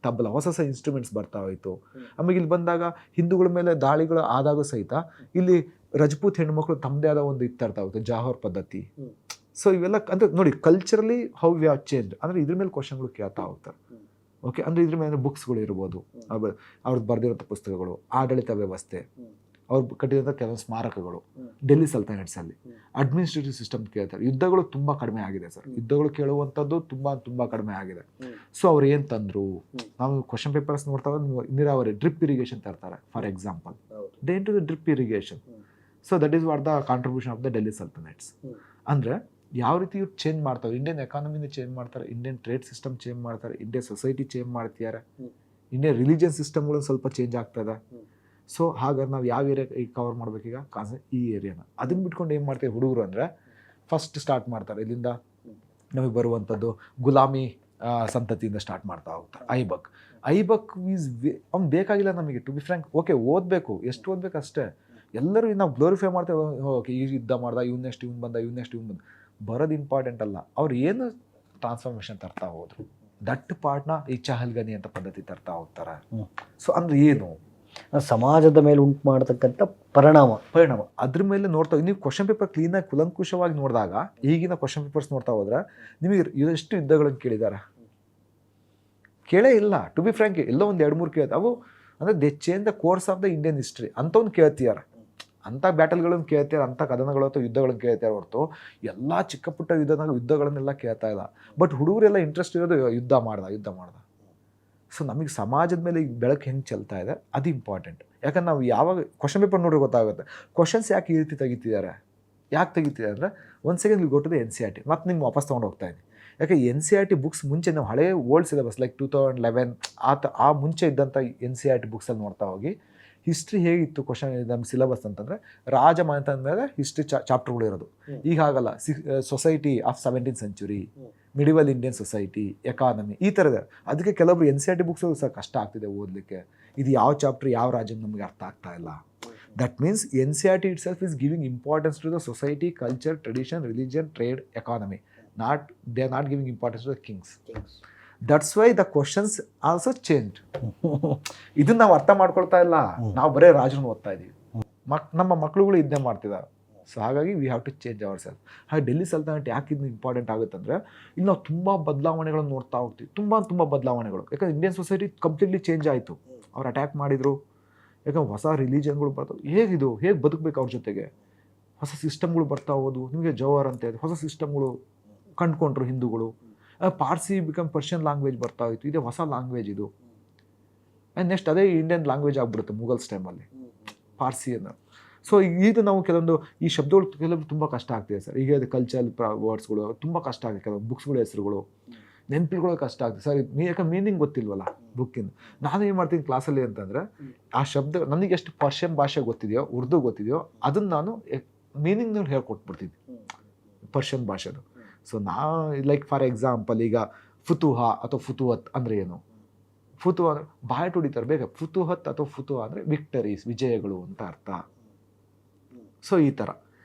Speaker 1: ತಬಲ, ಹೊಸ ಹೊಸ ಇನ್ಸ್ಟ್ರೂಮೆಂಟ್ಸ್ ಬರ್ತಾ ಹೋಯಿತು. ಆಮೇಲೆ ಇಲ್ಲಿ ಬಂದಾಗ ಹಿಂದೂಗಳ ಮೇಲೆ ದಾಳಿಗಳು ಆದಾಗೂ ಸಹಿತ ಇಲ್ಲಿ ರಜಪೂತ್ ಹೆಣ್ಮಕ್ಳು ತಮ್ಮದೇ ಆದ ಒಂದು ಇರ್ತಾ ಹೋಗುತ್ತೆ, ಜಾಹೋರ್ ಪದ್ಧತಿ. ಸೊ ಇವೆಲ್ಲ ಅಂದರೆ ನೋಡಿ, culturally how we have change. ಅಂದರೆ ಇದ್ರ ಮೇಲೆ ಕ್ವಶನ್ಗಳು ಕೇಳ್ತಾ ಹೋಗ್ತಾರೆ. ಓಕೆ, ಅಂದರೆ ಇದ್ರ ಮೇಲೆ ಬುಕ್ಸ್ಗಳು ಇರ್ಬೋದು, ಅವ್ರದ್ದು ಬರೆದಿರೋಂಥ ಪುಸ್ತಕಗಳು, ಆಡಳಿತ ವ್ಯವಸ್ಥೆ, ಅವ್ರು ಕಟ್ಟಿರೋಂಥ ಕೆಲವೊಂದು ಸ್ಮಾರಕಗಳು, ಡೆಲ್ಲಿ ಸಲ್ತನೇಟ್ಸಲ್ಲಿ ಅಡ್ಮಿನಿಸ್ಟ್ರೇಟಿವ್ ಸಿಸ್ಟಮ್ ಕೇಳ್ತಾರೆ. ಯುದ್ಧಗಳು ತುಂಬ ಕಡಿಮೆ ಆಗಿದೆ ಸರ್, ಯುದ್ಧಗಳು ಕೇಳುವಂಥದ್ದು ತುಂಬ ಕಡಿಮೆ ಆಗಿದೆ. ಸೊ ಅವ್ರು ಏನು ತಂದರು, ನಾವು ಕ್ವಶನ್ ಪೇಪರ್ಸ್ ನೋಡ್ತಾ ನೀರಾವರಿ, ಡ್ರಿಪ್ ಇರಿಗೇಷನ್ ತರ್ತಾರೆ for example, they into the drip irrigation. So that is what the contribution of the Delhi sultanates. ಅಂದರೆ ಯಾವ ರೀತಿ ಇವ್ರು ಚೇಂಜ್ ಮಾಡ್ತಾರೆ, ಇಂಡಿಯನ್ ಎಕಾನಮಿನ ಚೇಂಜ್ ಮಾಡ್ತಾರೆ, ಇಂಡಿಯನ್ ಟ್ರೇಡ್ ಸಿಸ್ಟಮ್ ಚೇಂಜ್ ಮಾಡ್ತಾರೆ, ಇಂಡಿಯನ್ ಸೊಸೈಟಿ ಚೇಂಜ್ ಮಾಡ್ತಿದ್ದಾರೆ, ಇಂಡಿಯನ್ ರಿಲಿಜಿಯನ್ ಸಿಸ್ಟಮ್ಗಳು ಸ್ವಲ್ಪ ಚೇಂಜ್ ಆಗ್ತದೆ. ಸೊ ಹಾಗಾದ್ರೆ ನಾವು ಯಾವ ಏರಿಯಾ ಈಗ ಕವರ್ ಮಾಡಬೇಕೀಗ? ಈ ಏರಿಯಾನ. ಅದನ್ನು ಬಿಟ್ಕೊಂಡು ಏನು ಮಾಡ್ತೀವಿ ಹುಡುಗರು ಅಂದರೆ, ಫಸ್ಟ್ ಸ್ಟಾರ್ಟ್ ಮಾಡ್ತಾರೆ ಇಲ್ಲಿಂದ. ನಮಗೆ ಬರುವಂಥದ್ದು ಗುಲಾಮಿ ಸಂತತಿಯಿಂದ ಸ್ಟಾರ್ಟ್ ಮಾಡ್ತಾ ಹೋಗ್ತಾರೆ. ಐಬಕ್ ಈಸ್ ಅವ್ನು ಬೇಕಾಗಿಲ್ಲ ನಮಗೆ, ಟು ಬಿ ಫ್ರ್ಯಾಂಕ್. ಓಕೆ, ಓದಬೇಕು, ಎಷ್ಟು ಓದಬೇಕು ಅಷ್ಟೇ. ಎಲ್ಲರೂ ನಾವು ಗ್ಲೋರಿಫೈ ಮಾಡ್ತೇವೆ, ಓಕೆ ಈ ಯುದ್ಧ ಮಾಡ್ದ, ಇವ್ನು ನೆಕ್ಸ್ಟ್ ಇವ್ನು ಬಂದ. ಬರೋದು ಇಂಪಾರ್ಟೆಂಟ್ ಅಲ್ಲ, ಅವ್ರು ಏನು ಟ್ರಾನ್ಸ್ಫಾರ್ಮೇಷನ್ ತರ್ತಾ ಹೋದ್ರು, ದಟ್ ಪಾರ್ಟ್ನ ಈ ಚಹಲ್ಗನಿ ಅಂತ ಪದ್ಧತಿ ತರ್ತಾ ಹೋಗ್ತಾರೆ. ಸೊ ಅಂದರೆ ಏನು,
Speaker 2: ಸಮಾಜದ ಮೇಲೆ ಉಂಟು ಮಾಡತಕ್ಕಂಥ ಪರಿಣಾಮ
Speaker 1: ಅದ್ರ ಮೇಲೆ ನೋಡ್ತಾ. ನೀವು ಕ್ವಶನ್ ಪೇಪರ್ ಕ್ಲೀನಾಗಿ ಕುಲಂಕುಷವಾಗಿ ನೋಡಿದಾಗ, ಈಗಿನ ಕ್ವಶನ್ ಪೇಪರ್ಸ್ ನೋಡ್ತಾ ಹೋದ್ರೆ ನಿಮಗೆ ಎಷ್ಟು ಯುದ್ಧಗಳನ್ನು ಕೇಳಿದ್ದಾರೆ? ಕೇಳೇ ಇಲ್ಲ, ಟು ಬಿ ಫ್ರ್ಯಾಂಕ್. ಎಲ್ಲೋ ಒಂದು 2-3 ಕೇಳ್ತಾರೆ. ಅವು ಅಂದರೆ they change the course of the Indian history ಅಂಥವ್ನು ಕೇಳ್ತಿದ್ದಾರೆ, ಅಂಥ ಬ್ಯಾಟಲ್ಗಳನ್ನು ಕೇಳ್ತಾರೆ, ಅಂಥ ಕದನಗಳು ಅಥವಾ ಯುದ್ಧಗಳನ್ನು ಕೇಳ್ತಾರೆ ಹೊರತು ಎಲ್ಲ ಚಿಕ್ಕ ಪುಟ್ಟ ಯುದ್ಧಗಳನ್ನೆಲ್ಲ ಕೇಳ್ತಾ ಇಲ್ಲ. ಬಟ್ ಹುಡುಗರೆಲ್ಲ ಇಂಟ್ರೆಸ್ಟ್ ಇರೋದು ಯುದ್ಧ ಮಾಡ್ದ. ಸೊ ನಮಗೆ ಸಮಾಜದ ಮೇಲೆ ಈಗ ಬೆಳಕು ಹೆಂಗೆ ಚೆಲ್ತಾ ಇದೆ ಅದು ಇಂಪಾರ್ಟೆಂಟ್. ಯಾಕಂದ್ರೆ ನಾವು ಯಾವಾಗ ಕ್ವಶನ್ ಪೇಪರ್ ನೋಡ್ರಿ ಗೊತ್ತಾಗುತ್ತೆ, ಕ್ವಶನ್ಸ್ ಯಾಕೆ ಈ ರೀತಿ ತೆಗಿತಿದ್ದಾರೆ ಅಂದರೆ, ಒಂದು second go to the NCERT. ಮತ್ತು ನಿಮ್ಗೆ ವಾಪಸ್ ತೊಗೊಂಡು ಹೋಗ್ತಾ ಇದ್ದೀನಿ. ಯಾಕೆ NCERT ಬುಕ್ಸ್ ಮುಂಚೆ ನಾವು ಹಳೆ ಓಲ್ಡ್ ಸಿಲೆಬಸ್ ಲೈಕ್ 2011 ಆ ಮುಂಚೆ ಇದ್ದಂಥ NCERT ಬುಕ್ಸಲ್ಲಿ ನೋಡ್ತಾ ಹೋಗಿ ಹಿಸ್ಟ್ರಿ ಹೇಗಿತ್ತು ಕ್ವಶನ್ ನಮ್ಮ ಸಿಲೆಬಸ್ ಅಂತಂದರೆ ರಾಜಮನೆತ ಅಂದಮೇಲೆ ಹಿಸ್ಟ್ರಿ ಚಾಪ್ಟರ್ಗಳು ಇರೋದು. ಈಗ ಆಗಲ್ಲ. Society of 17th century, medieval Indian society, economy, ಈ ಥರದ. ಅದಕ್ಕೆ ಕೆಲವೊಬ್ರು NCERT ಬುಕ್ಸು ಸಹ ಕಷ್ಟ ಆಗ್ತಿದೆ ಓದಲಿಕ್ಕೆ. ಇದು ಯಾವ ಚಾಪ್ಟರ್ ಯಾವ ರಾಜ್ಯ ನಮಗೆ ಅರ್ಥ ಆಗ್ತಾ ಇಲ್ಲ. That means NCERT itself is giving importance to the society, culture, tradition, religion, trade, economy. They are not giving importance to the kings. That's why the questions also changed. ಇದನ್ನ ನಾವು ಅರ್ಥ ಮಾಡ್ಕೊಳ್ತಾ ಇಲ್ಲ. ನಾವು ಬರೀ ರಾಜರನ್ನು ಓದ್ತಾ ಇದೀವಿ. ನಮ್ಮ ಮಕ್ಕಳುಗಳು ಇದನ್ನೇ ಮಾಡ್ತಿದ್ದಾರೆ. ಸೊ ಹಾಗಾಗಿ we have to change our self. ಹಾಗೆ ಡೆಲ್ಲಿ ಸಲ್ತನಟ್ ಯಾಕೆ ಇದನ್ನ ಇಂಪಾರ್ಟೆಂಟ್ ಆಗುತ್ತೆ ಅಂದರೆ, ಇಲ್ಲಿ ನಾವು ತುಂಬ ಬದಲಾವಣೆಗಳನ್ನು ನೋಡ್ತಾ ಹೋಗ್ತೀವಿ. ತುಂಬ ಬದಲಾವಣೆಗಳು. ಯಾಕಂದ್ರೆ ಇಂಡಿಯನ್ ಸೊಸೈಟಿ ಕಂಪ್ಲೀಟ್ಲಿ ಚೇಂಜ್ ಆಯಿತು. ಅವ್ರು ಅಟ್ಯಾಕ್ ಮಾಡಿದರು. ಯಾಕಂದ್ರೆ ಹೊಸ ರಿಲಿಜನ್ಗಳು ಬರ್ತವೆ. ಹೇಗೆ ಬದುಕಬೇಕು ಅವ್ರ ಜೊತೆಗೆ. ಹೊಸ ಸಿಸ್ಟಮ್ಗಳು ಬರ್ತಾ ಹೋದು. ನಿಮಗೆ ಜವಾಹರ್ ಅಂತ ಇದೆ, ಹೊಸ ಸಿಸ್ಟಮ್ಗಳು ಕಂಡುಕೊಂಡ್ರು ಹಿಂದೂಗಳು. ಪಾರ್ಸಿ ಬಿಕಮ್ ಪರ್ಷಿಯನ್ ಲ್ಯಾಂಗ್ವೇಜ್ ಬರ್ತಾ ಹೋಯಿತು. ಇದೇ ಹೊಸ ಲ್ಯಾಂಗ್ವೇಜ್ ಇದು. ಆ್ಯಂಡ್ ನೆಕ್ಸ್ಟ್ ಅದೇ ಇಂಡಿಯನ್ ಲ್ಯಾಂಗ್ವೇಜ್ ಆಗಿಬಿಡುತ್ತೆ ಮುಗಲ್ಸ್ ಟೈಮಲ್ಲಿ, ಪಾರ್ಸಿಯನ್ನು. ಸೊ ಈಗ ನಾವು ಕೆಲವೊಂದು ಈ ಶಬ್ದಗಳು ಕೆಲವೊಂದು ತುಂಬ ಕಷ್ಟ ಆಗ್ತಿದೆ ಸರ್. ಈಗ ಅದು ಕಲ್ಚರಲ್ ವರ್ಡ್ಸ್ಗಳು ತುಂಬ ಕಷ್ಟ ಆಗಿದೆ. ಕೆಲವೊಂದು ಬುಕ್ಸ್ಗಳ ಹೆಸರುಗಳು ನೆನಪಿಗಳು ಕಷ್ಟ ಆಗ್ತದೆ ಸರ್. ಯಾಕಂದ್ರೆ ಮೀನಿಂಗ್ ಗೊತ್ತಿಲ್ವಲ್ಲ ಬುಕ್ಕಿಂದ. ನಾನೇನು ಮಾಡ್ತೀನಿ ಕ್ಲಾಸಲ್ಲಿ ಅಂತಂದರೆ, ಆ ಶಬ್ದ ನನಗೆ ಎಷ್ಟು ಪರ್ಷಿಯನ್ ಭಾಷೆ ಗೊತ್ತಿದೆಯೋ, ಉರ್ದು ಗೊತ್ತಿದೆಯೋ, ಅದನ್ನು ನಾನು ಮೀನಿಂಗ್ನ ಹೇಳ್ಕೊಟ್ಬಿಡ್ತೀನಿ ಪರ್ಷಿಯನ್ ಭಾಷೆದು. ಸೊ ಲೈಕ್ ಫಾರ್ ಎಕ್ಸಾಂಪಲ್, ಈಗ ಫುತುಹ ಅಥವಾ ಫುತುಹತ್ ಅಂದರೆ ಏನು? ಫುತುಹ ಅಂದರೆ ಬಾಯಟ್ ಹೊಡಿತಾರೆ ಬೇಗ. ಫುತುಹತ್ ಅಥವಾ ಫುತುಹ ಅಂದರೆ ವಿಕ್ಟರೀಸ್, ವಿಜಯಗಳು ಅಂತ ಅರ್ಥ. ಸೊ ಈ ಥರ.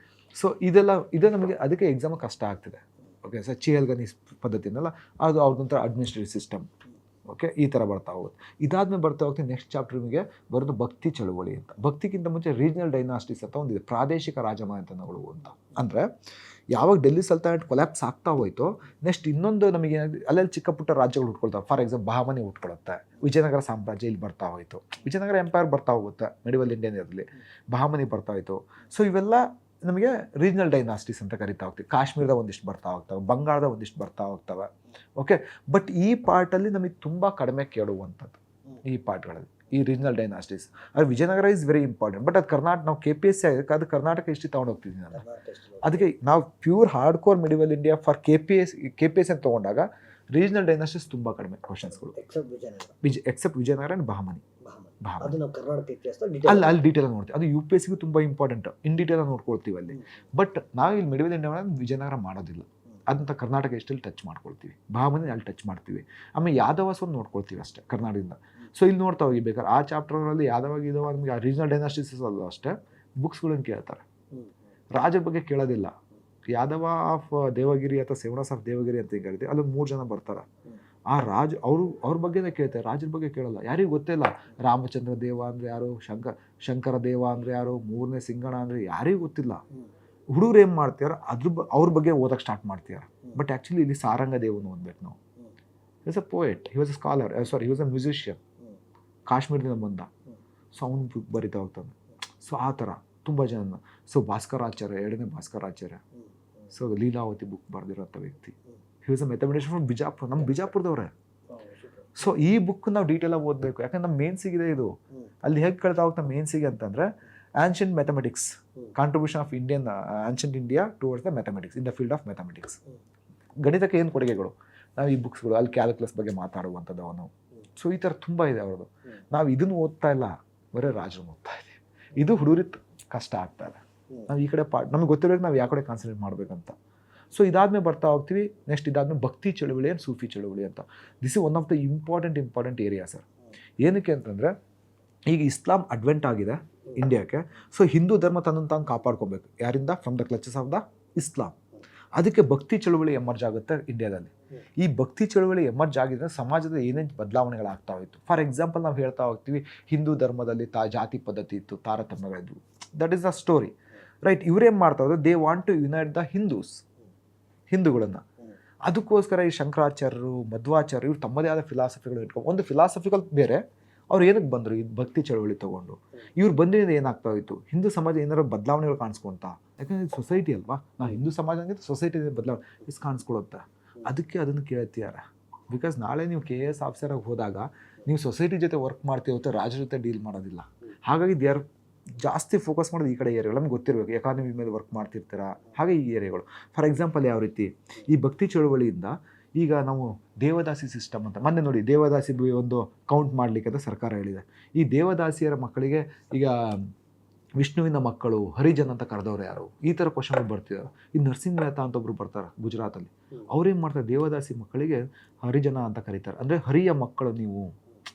Speaker 1: ಸೊ ಇದೇ ನಮಗೆ ಅದಕ್ಕೆ ಎಕ್ಸಾಮ್ ಕಷ್ಟ ಆಗ್ತಿದೆ. ಓಕೆ ಸರ್, ಚಿಹಲ್ಗನೀಸ್ ಪದ್ಧತಿನಲ್ಲ, ಅದು ಅವ್ರದ್ದೊಂಥರ ಅಡ್ಮಿನಿಸ್ಟ್ರೇಟಿವ್ ಸಿಸ್ಟಮ್. ಓಕೆ, ಈ ಥರ ಬರ್ತಾ ಹೋಗುತ್ತೆ. ಇದಾದ್ಮೇಲೆ ಬರ್ತಾ ಹೋಗ್ತೀನಿ ನೆಕ್ಸ್ಟ್ ಚಾಪ್ಟರ್ ನಿಮಗೆ ಬರೋದು ಭಕ್ತಿ ಚಳುವಳಿ ಅಂತ. ಭಕ್ತಿಗಿಂತ ಮುಂಚೆ ರೀಜನಲ್ ಡೈನಾಸ್ಟೀಸ್ ಅಂತ ಒಂದಿದೆ, ಪ್ರಾದೇಶಿಕ ರಾಜಮನೆತನಗಳು ಅಂತ. ಅಂದರೆ ಯಾವಾಗ ಡೆಲ್ಲಿ ಸಲ್ತನಟ್ ಕೊಲ್ಯಾಪ್ಸ್ ಆಗ್ತಾ ಹೋಯಿತು, ನೆಕ್ಸ್ಟ್ ಇನ್ನೊಂದು ನಮಗೆ ಅಲ್ಲೆಲ್ಲಿ ಚಿಕ್ಕ ಪುಟ್ಟ ರಾಜ್ಯಗಳು ಹುಟ್ಕೊಳ್ತಾವೆ. ಫಾರ್ ಎಕ್ಸಾಂಪಲ್ ಬಹಮನಿ ಹುಟ್ಕೊಳುತ್ತೆ. ವಿಜಯನಗರ ಸಾಮ್ರಾಜ್ಯ ಇಲ್ಲಿ ಬರ್ತಾ ಹೋಯಿತು. ವಿಜಯನಗರ ಎಂಪೈರ್ ಬರ್ತಾ ಹೋಗುತ್ತೆ ಮಿಡಿವಲ್ ಇಂಡಿಯನ್ ಇರಲಿ. ಬಹಮನಿ ಬರ್ತಾ ಹೋಯಿತು. ಸೊ ಇವೆಲ್ಲ ನಮಗೆ ರೀಜನಲ್ ಡೈನಾಸ್ಟೀಸ್ ಅಂತ ಕರಿತಾ ಹೋಗ್ತೀವಿ. ಕಾಶ್ಮೀರದ ಒಂದಿಷ್ಟು ಬರ್ತಾ ಹೋಗ್ತವೆ, ಬಂಗಾಳದ ಒಂದಿಷ್ಟು ಬರ್ತಾ ಹೋಗ್ತವೆ. ಓಕೆ, ಬಟ್ ಈ ಪಾರ್ಟಲ್ಲಿ ನಮಗೆ ತುಂಬ ಕಡಿಮೆ ಕೇಳುವಂಥದ್ದು ಈ ಪಾರ್ಟ್ಗಳಲ್ಲಿ, ಈ ರೀಜನಲ್ ಡೈನಾಸ್ಟೀಸ್. ಅದು Vijayanagara is very important. But ಅದು ನಾವು KPSC ಆಗಿದೆ, ಅದು ಕರ್ನಾಟಕ ಹಿಸ್ಟ್ರಿ ತೊಗೊಂಡು ಹೋಗ್ತಿದ್ದೀನಿ ನಾನು. ಅದಕ್ಕೆ ನಾವು pure hard core medieval India for KPSC ಅಂತ ತೊಗೊಂಡಾಗ ರೀಜನಲ್ ಡೈನಾಸ್ಟೀಸ್ ತುಂಬ ಕಡಿಮೆ ಕ್ವಶನ್ಸ್ಗಳು, ಎಕ್ಸೆಪ್ಟ್ ವಿಜಯನಗರ ಆ್ಯಂಡ್ ಬಹಮನಿ. ಅಲ್ಲಿ ಡೀಟೇಲ್ ನೋಡ್ತೀವಿ. ಅದು UPSCಗೂ ತುಂಬ ಇಂಪಾರ್ಟೆಂಟ್. ಇನ್ ಡೀಟೇಲ್ ನೋಡ್ಕೊಳ್ತೀವಿ ಅಲ್ಲಿ. ಬಟ್ ನಾವು ಇಲ್ಲಿ ಮಿಡಿವಲ್ ಇಂಡಿಯಾ ವಿಜಯನಗರ ಮಾಡೋದಿಲ್ಲ. ಅದಂತ ಕರ್ನಾಟಕ ಹಿಸ್ಟ್ರಿಯಲ್ಲಿ ಟಚ್ ಮಾಡ್ಕೊಳ್ತೀವಿ. ಬಹಮನಿ ಅಲ್ಲಿ ಟಚ್ ಮಾಡ್ತೀವಿ. ಆಮೇಲೆ ಯಾದವಾಸ್ ಒಂದು ನೋಡ್ಕೊಳ್ತೀವಿ ಅಷ್ಟೇ ಕರ್ನಾಟಕದಿಂದ. ಸೊ ಇಲ್ಲಿ ನೋಡ್ತಾ ಹೋಗಿ ಬೇಕಾದ್ರೆ ಆ ಚಾಪ್ಟರ್ಗಳಲ್ಲಿ ಯಾದವ ನಮಗೆ ಆ ರೀಜನಲ್ ಡೈನಾಸ್ಟೀಸ್ ಅಲ್ಲ ಅಷ್ಟೇ ಬುಕ್ಸ್ಗಳನ್ನು ಕೇಳ್ತಾರೆ. ರಾಜರ ಬಗ್ಗೆ ಕೇಳೋದಿಲ್ಲ. ಯಾದವ ಆಫ್ ದೇವಗಿರಿ ಅಥವಾ ಸೆವೆನಸ್ ಆಫ್ ದೇವಗಿರಿ ಅಂತ ಕರಿತೀವಿ. ಅಲ್ಲಿ 3 ಜನ ಬರ್ತಾರೆ. ಆ ಅವ್ರ ಬಗ್ಗೆನೇ ಕೇಳ್ತಾರೆ, ರಾಜರ ಬಗ್ಗೆ ಕೇಳಲ್ಲ. ಯಾರಿಗೂ ಗೊತ್ತಿಲ್ಲ ರಾಮಚಂದ್ರ ದೇವ ಅಂದರೆ ಯಾರು, ಶಂಕರ ದೇವ ಅಂದರೆ ಯಾರು, 3ನೇ ಸಿಂಗಣ ಅಂದರೆ ಯಾರಿಗೂ ಗೊತ್ತಿಲ್ಲ. ಹುಡುಗರು ಏನು ಮಾಡ್ತೀರ ಅವ್ರ ಬಗ್ಗೆ ಓದಕ್ಕೆ ಸ್ಟಾರ್ಟ್ ಮಾಡ್ತೀರ. ಬಟ್ ಆ್ಯಕ್ಚುಲಿ ಇಲ್ಲಿ ಸಾರಂಗ ದೇವನು ಓದ್ಬೇಕು ನಾವು. ಹಿ was a poet, he was a scholar, he was a musician. ಕಾಶ್ಮೀರದಿಂದ ಬಂದ. ಸೊ ಅವ್ನು ಬುಕ್ ಬರಿತಾ ಹೋಗ್ತಾನೆ. ಸೊ ಆ ಥರ ತುಂಬ ಜನ. ಸೊ ಭಾಸ್ಕರಾಚಾರ್ಯ, 2ನೇ ಭಾಸ್ಕರಾಚಾರ್ಯ. ಸೊ ಲೀಲಾವತಿ ಬುಕ್ ಬರೆದಿರೋಂಥ ವ್ಯಕ್ತಿ. ಹಿ was a mathematician from Bijapur. ನಮ್ಮ ಬಿಜಾಪುರದವ್ರೆ. ಸೊ ಈ ಬುಕ್ ನಾವು ಡೀಟೇಲಾಗಿ ಓದಬೇಕು. ಯಾಕಂದ್ರೆ ನಮ್ಮ ಮೇನ್ಸಿಗಿದೆ ಇದು. ಅಲ್ಲಿ ಹೇಗೆ ಕೇಳ್ತಾ ಹೋಗ್ತಾ ಮೇನ್ಸಿಗೆ ಅಂತಂದರೆ ancient mathematics, contribution of ancient India towards the mathematics, in the field of mathematics. ಗಣಿತಕ್ಕೆ ಏನು ಕೊಡುಗೆಗಳು, ನಾವು ಈ ಬುಕ್ಸ್ಗಳು ಅಲ್ಲಿ ಕ್ಯಾಲ್ಕುಲಸ್ ಬಗ್ಗೆ ಮಾತಾಡುವಂಥದ್ದು ಅವನು. ಸೊ ಈ ಥರ ತುಂಬ ಇದೆ ಅವ್ರದ್ದು. ನಾವು ಇದನ್ನು ಓದ್ತಾ ಇಲ್ಲ, ಬರೀ ರಾಜರನ್ನು ಓದ್ತಾ ಇದ್ದೀವಿ. ಇದು ಹುಡುಗರಿಗೆ ಕಷ್ಟ ಆಗ್ತಾ ಇದೆ. ನಾವು ಈ ಕಡೆ ನಮಗೆ ಗೊತ್ತಿರಬೇಕು ನಾವು ಯಾವ ಕಡೆ ಕಾನ್ಸಂಟ್ರೇಟ್ ಮಾಡಬೇಕಂತ. ಸೊ ಇದಾದ್ಮೇಲೆ ಬರ್ತಾ ಹೋಗ್ತೀವಿ. ನೆಕ್ಸ್ಟ್ ಇದಾದ್ಮೇಲೆ ಭಕ್ತಿ ಚಳುವಳಿ ಆ್ಯಂಡ್ ಸೂಫಿ ಚಳುವಳಿ ಅಂತ. This is one of the important area sir. ಏನಕ್ಕೆ ಅಂತಂದರೆ ಈಗ ಇಸ್ಲಾಂ ಅಡ್ವೆಂಟ್ ಆಗಿದೆ ಇಂಡಿಯಾಕ್ಕೆ. ಸೊ ಹಿಂದೂ ಧರ್ಮ ತನ್ನನ್ನು ತಾನು ಕಾಪಾಡ್ಕೋಬೇಕು. ಯಾರಿಂದ? From the clutches of the Islam. ಅದಕ್ಕೆ ಭಕ್ತಿ ಚಳುವಳಿ ಎಮರ್ಜ್ ಆಗುತ್ತೆ ಇಂಡಿಯಾದಲ್ಲಿ. ಈ ಭಕ್ತಿ ಚಳುವಳಿ ಎಮರ್ಜ್ ಆಗಿದ್ರೆ ಸಮಾಜದ ಏನೇನು ಬದಲಾವಣೆಗಳಾಗ್ತಾ ಹೋಯಿತು. ಫಾರ್ ಎಕ್ಸಾಂಪಲ್ ನಾವು ಹೇಳ್ತಾ ಹೋಗ್ತೀವಿ, ಹಿಂದೂ ಧರ್ಮದಲ್ಲಿ ಜಾತಿ ಪದ್ಧತಿ ಇತ್ತು, ತಾರತಮ್ಯಗಳಿದ್ವು. That is the story, right? ಇವರೇನು ಮಾಡ್ತಾ ಹೋದ್ರು, they want to unite the ಹಿಂದೂಗಳನ್ನು. ಅದಕ್ಕೋಸ್ಕರ ಈ ಶಂಕರಾಚಾರ್ಯರು, ಮಧ್ವಾಚಾರ್ಯರು ಇವ್ರು ತಮ್ಮದೇ ಆದ ಫಿಲಾಸಫಿಗಳು ಇಟ್ಕೊಂಡು, ಒಂದು ಫಿಲಾಸಫಿಕಲ್ ಬೇರೆ. ಅವ್ರು ಏನಕ್ಕೆ ಬಂದರು ಈ ಭಕ್ತಿ ಚಳವಳಿ ತೊಗೊಂಡು? ಇವ್ರು ಬಂದಿರೋದು ಏನಾಗ್ತಾ ಹೋಯಿತು, ಹಿಂದೂ ಸಮಾಜ ಏನಾದ್ರು ಬದಲಾವಣೆಗಳು ಕಾಣಿಸ್ಕೊಳ್ತಾ. ಯಾಕಂದರೆ ಸೊಸೈಟಿ ಅಲ್ವಾ, ನಾವು ಹಿಂದೂ ಸಮಾಜ ಅಂದರೆ ಸೊಸೈಟಿ ಬದಲಾವಣೆ ಕಾಣಿಸ್ಕೊಳುತ್ತೆ. ಅದಕ್ಕೆ ಅದನ್ನು ಕೇಳ್ತೀಯಾರ. ಬಿಕಾಸ್ ನಾಳೆ ನೀವು KAS ಆಫೀಸರಾಗಿ ಹೋದಾಗ ನೀವು ಸೊಸೈಟಿ ಜೊತೆ ವರ್ಕ್ ಮಾಡ್ತೀವಿ ಹೊತ್ತು ರಾಜರ ಜೊತೆ ಡೀಲ್ ಮಾಡೋದಿಲ್ಲ. ಹಾಗಾಗಿ ದೇ ಆರ್ ಜಾಸ್ತಿ ಫೋಕಸ್ ಮಾಡೋದು ಈ ಕಡೆ ಏರಿಯಾಗಳು. ನಮ್ಗೆ ಗೊತ್ತಿರಬೇಕು, ಎಕಾನಮಿ ಮೇಲೆ ವರ್ಕ್ ಮಾಡ್ತಿರ್ತೀರ. ಹಾಗೆ ಈ ಏರಿಯಾಗಳು ಫಾರ್ ಎಕ್ಸಾಂಪಲ್ ಯಾವ ರೀತಿ ಈ ಭಕ್ತಿ ಚಳುವಳಿಯಿಂದ ಈಗ ನಾವು ದೇವದಾಸಿ ಸಿಸ್ಟಮ್ ಅಂತ ಮೊನ್ನೆ ನೋಡಿ, ದೇವದಾಸಿ ಒಂದು ಕೌಂಟ್ ಮಾಡಲಿಕ್ಕೆ ಅಂತ ಸರ್ಕಾರ ಹೇಳಿದೆ. ಈ ದೇವದಾಸಿಯರ ಮಕ್ಕಳಿಗೆ ಈಗ ವಿಷ್ಣುವಿನ ಮಕ್ಕಳು ಹರಿಜನ್ ಅಂತ ಕರೆದವ್ರು ಯಾರು, ಈ ಥರ ಕ್ವಶನ್ಗಳು ಬರ್ತಿದ್ದಾರೆ. ಈ ನರಸಿಂಹ ಮೆಹ್ತಾ ಅಂತ ಒಬ್ರು ಬರ್ತಾರೆ ಗುಜರಾತಲ್ಲಿ, ಅವ್ರೇನು ಮಾಡ್ತಾರೆ, ದೇವದಾಸಿ ಮಕ್ಕಳಿಗೆ ಹರಿಜನ ಅಂತ ಕರೀತಾರೆ. ಅಂದರೆ ಹರಿಯ ಮಕ್ಕಳು ನೀವು,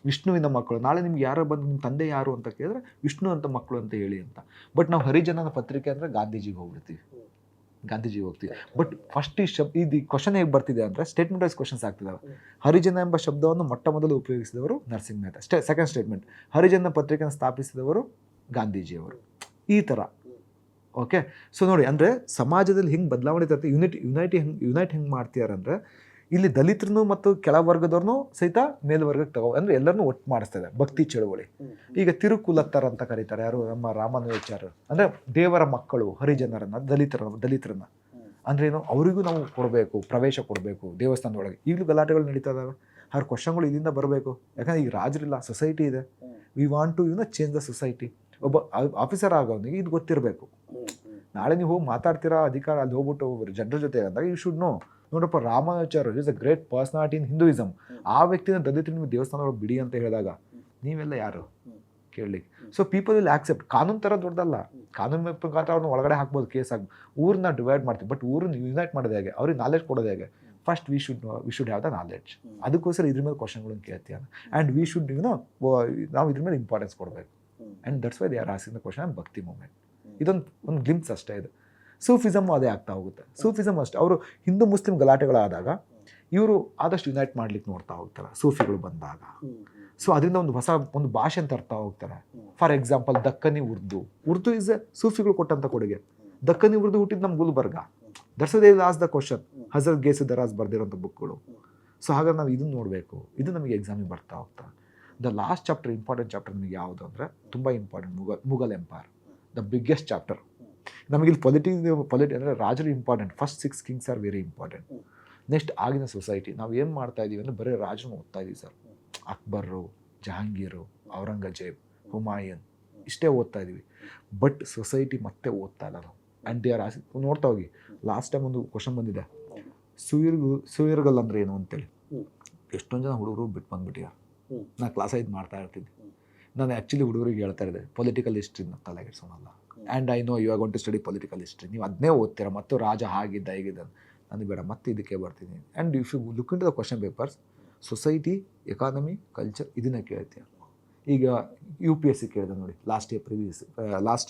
Speaker 1: ವಿಷ್ಣುವಿನ ಮಕ್ಕಳು. ನಾಳೆ ನಿಮ್ಗೆ ಯಾರೋ ಬಂದು ನಿಮ್ಮ ತಂದೆ ಯಾರು ಅಂತ ಕೇಳಿದ್ರೆ ವಿಷ್ಣು ಅಂತ ಮಕ್ಕಳು ಅಂತ ಹೇಳಿ ಅಂತ. ಬಟ್ ನಾವು ಹರಿಜನನ ಪತ್ರಿಕೆ ಅಂದರೆ ಗಾಂಧೀಜಿಗೆ ಹೋಗ್ತೀವಿ. ಬಟ್ ಫಸ್ಟ್ ಇದು ಕ್ವಶನ್ ಹೇಗೆ ಬರ್ತಿದೆ ಅಂದರೆ ಸ್ಟೇಟ್ಮೆಂಟ್ ವೈಸ್ ಕ್ವಶನ್ಸ್ ಆಗ್ತಿದ್ದಾವೆ. ಹರಿಜನ ಎಂಬ ಶಬ್ದವನ್ನು ಮೊಟ್ಟ ಮೊದಲು ಉಪಯೋಗಿಸಿದವರು ನರಸಿಂಹ ಮೆಹ್ತಾ. ಸೆಕೆಂಡ್ ಸ್ಟೇಟ್ಮೆಂಟ್, ಹರಿಜನ ಪತ್ರಿಕೆಯನ್ನು ಸ್ಥಾಪಿಸಿದವರು ಗಾಂಧೀಜಿಯವರು. ಈ ಥರ ಓಕೆ. ಸೊ ನೋಡಿ, ಅಂದರೆ ಸಮಾಜದಲ್ಲಿ ಹೆಂಗೆ ಬದಲಾವಣೆ ತರ್ತೀವಿ, ಯುನೈಟ್ ಹೆಂಗೆ ಮಾಡ್ತೀಯಾರ ಅಂದರೆ ಇಲ್ಲಿ ದಲಿತರನ್ನು ಮತ್ತು ಕೆಳವರ್ಗದವ್ರನ್ನೂ ಸಹಿತ ಮೇಲ್ವರ್ಗಕ್ಕೆ ಅಂದರೆ ಎಲ್ಲರನ್ನೂ ಒಟ್ಟು ಮಾಡಿಸ್ತದೆ ಭಕ್ತಿ ಚಳುವಳಿ. ಈಗ ತಿರುಕುಲತ್ತರ್ ಅಂತ ಕರೀತಾರೆ, ಯಾರು ನಮ್ಮ ರಾಮಾನುಜಾಚಾರ್ಯರು. ಅಂದರೆ ದೇವರ ಮಕ್ಕಳು ಹರಿಜನರನ್ನು, ದಲಿತರನ್ನು ಅಂದ್ರೆ ಏನು, ಅವರಿಗೂ ನಾವು ಕೊಡಬೇಕು, ಪ್ರವೇಶ ಕೊಡಬೇಕು ದೇವಸ್ಥಾನದೊಳಗೆ. ಈಗಲೂ ಗಲಾಟೆಗಳು ನಡೀತಾ ಇದ್ದಾವೆ. ಅವ್ರ ಕ್ವಶನ್ಗಳು ಇಲ್ಲಿಂದ ಬರಬೇಕು. ಯಾಕಂದರೆ ಈಗ ರಾಜರಿಲ್ಲ, ಸೊಸೈಟಿ ಇದೆ. We want to change the society. ಒಬ್ಬ ಆಫೀಸರ್ ಆಗೋನಿಗೆ ಇದು ಗೊತ್ತಿರಬೇಕು. ನಾಳೆ ನೀವು ಹೋಗಿ ಮಾತಾಡ್ತೀರಾ ಅಧಿಕಾರ, ಅಲ್ಲಿ ಹೋಗ್ಬಿಟ್ಟು ಜನರ ಜೊತೆ ಅಂದಾಗ ಯು ಶುಡ್ ನೋಡಪ್ಪ, Ramanujacharya is a great personality in Hinduism. ಆ ವ್ಯಕ್ತಿನ ದಲಿತರು ನೀವು ದೇವಸ್ಥಾನದೊಳಗೆ ಬಿಡಿ ಅಂತ ಹೇಳಿದಾಗ ನೀವೆಲ್ಲ ಯಾರು ಕೇಳಲಿಕ್ಕೆ? So people will accept. ಕಾನೂನು ಥರ ದೊಡ್ಡದಲ್ಲ, ಕಾನೂನು ಮುಖಾಂತರ ಅವ್ರನ್ನ ಒಳಗಡೆ ಹಾಕ್ಬೋದು, ಕೇಸ್ ಆಗ್ಬೋದು. ಊರನ್ನ ಡಿವೈಡ್ ಮಾಡ್ತೀವಿ, ಬಟ್ ಊರನ್ನ ಯುನೈಟ್ ಮಾಡೋದು ಹೇಗೆ, ಅವ್ರಿಗೆ ನಾಲೆಡ್ಜ್ ಕೊಡೋದು ಹೇಗೆ? First we should have the knowledge. ಅದಕ್ಕೋಸ್ಕರ ಇದ್ರ ಮೇಲೆ ಕ್ವಶನ್ಗಳನ್ನು ಕೇಳ್ತೀಯ. ಆ್ಯಂಡ್ ವಿ ಶುಡ್ ನಾವು ಇದ್ರ ಮೇಲೆ ಇಂಪಾರ್ಟೆನ್ಸ್ ಕೊಡಬೇಕು. And that's why they are asking the question on ಭಕ್ತಿ ಮೂಮೆಂಟ್. ಇದೊಂದು ಗ್ಲಿಮ್ಸ್ ಅಷ್ಟೇ ಇದು. ಸೂಫಿಸಮ್ ಅದೇ ಆಗ್ತಾ ಹೋಗುತ್ತೆ. ಸೂಫಿಸಮ್ ಅಷ್ಟೇ, ಅವರು ಹಿಂದೂ ಮುಸ್ಲಿಂ ಗಲಾಟೆಗಳಾದಾಗ ಇವರು ಆದಷ್ಟು ಯುನೈಟ್ ಮಾಡ್ಲಿಕ್ಕೆ ನೋಡ್ತಾ ಹೋಗ್ತಾರೆ ಸೂಫಿಗಳು ಬಂದಾಗ. ಸೊ ಅದರಿಂದ ಒಂದು ಭಾಷೆ ಅಂತ ತರ್ತಾ ಹೋಗ್ತಾರೆ. For example Dakkani Urdu is ಸೂಫಿಗಳು ಕೊಟ್ಟಂಥ ಕೊಡುಗೆ. ದಕ್ಕನಿ ಉರ್ದು ಹುಟ್ಟಿದ್ದು ನಮ್ಮ Gulbarga. That's they last the question. Hazrat Gesu Daraz ಬರ್ದಿರೋಂಥ ಬುಕ್ಗಳು. ಸೊ ಹಾಗಾಗಿ ನಾವು ಇದನ್ನು ನೋಡಬೇಕು. ಇದು ನಮಗೆ ಎಕ್ಸಾಮಿಗೆ ಬರ್ತಾ ಹೋಗ್ತಾ. The last chapter, important chapter ನಮಗೆ ಯಾವುದು ಅಂದರೆ ತುಂಬ important, Mughal empire, the biggest chapter. ನಮಗಿಲ್ಲಿ ಪೊಲಿಟಿ ಅಂದರೆ ರಾಜರು important. First 6 Kings R very important. Next ಆಗಿನ ಸೊಸೈಟಿ ನಾವು ಏನು ಮಾಡ್ತಾ ಇದ್ದೀವಿ ಅಂದರೆ ಬರೀ ರಾಜರನ್ನ ಓದ್ತಾ ಇದ್ದೀವಿ ಸರ್. ಅಕ್ಬರು, ಜಹಾಂಗೀರು, ಔರಂಗಜೇಬ್, ಹುಮಾಯೂನ್ ಇಷ್ಟೇ ಓದ್ತಾ ಇದ್ದೀವಿ. ಬಟ್ ಸೊಸೈಟಿ ಮತ್ತೆ ಓದ್ತಾ ಇಲ್ಲ ನಾವು. ಆ್ಯಂಡ್ ದೇ ಆರ್ ನೋಡ್ತಾ ಹೋಗಿ. ಲಾಸ್ಟ್ ಟೈಮ್ ಒಂದು ಕ್ವಶನ್ ಬಂದಿದೆ, ಸುಯಿರ್ಗಲ್ ಅಂದರೆ ಏನು ಅಂತೇಳಿ. ಎಷ್ಟೊಂದು ಜನ ಹುಡುಗರು ಬಿಟ್ಟು ಬಂದುಬಿಟ್ಟಿದ್ದಾರೆ. ನಾನು ಕ್ಲಾಸ್ 5 ಮಾಡ್ತಾ ಇರ್ತಿದ್ದೆ. ನಾನು ಆ್ಯಕ್ಚುಲಿ ಹುಡುಗರಿಗೆ ಹೇಳ್ತಾ ಇದ್ದೆ, ಪೊಲಿಟಿಕಲ್ ಹಿಸ್ಟ್ರಿನ ತಲೆಗೆಡ್ಸೋಣಲ್ಲ. And I know you are going to study political history. ನೀವು ಅದನ್ನೇ ಓದ್ತೀರ, ಮತ್ತು ರಾಜ ಹಾಗಿದ್ದ ಹೀಗಿದ್ದ. ನನಗೆ ಬೇಡ, ಮತ್ತೆ ಇದಕ್ಕೆ ಬರ್ತೀನಿ. And if you look into the question papers, society, economy, culture ಇದನ್ನೇ ಕೇಳ್ತೀಯ. ಈಗ UPSC ಕೇಳಿದೆ ನೋಡಿ, ಲಾಸ್ಟ್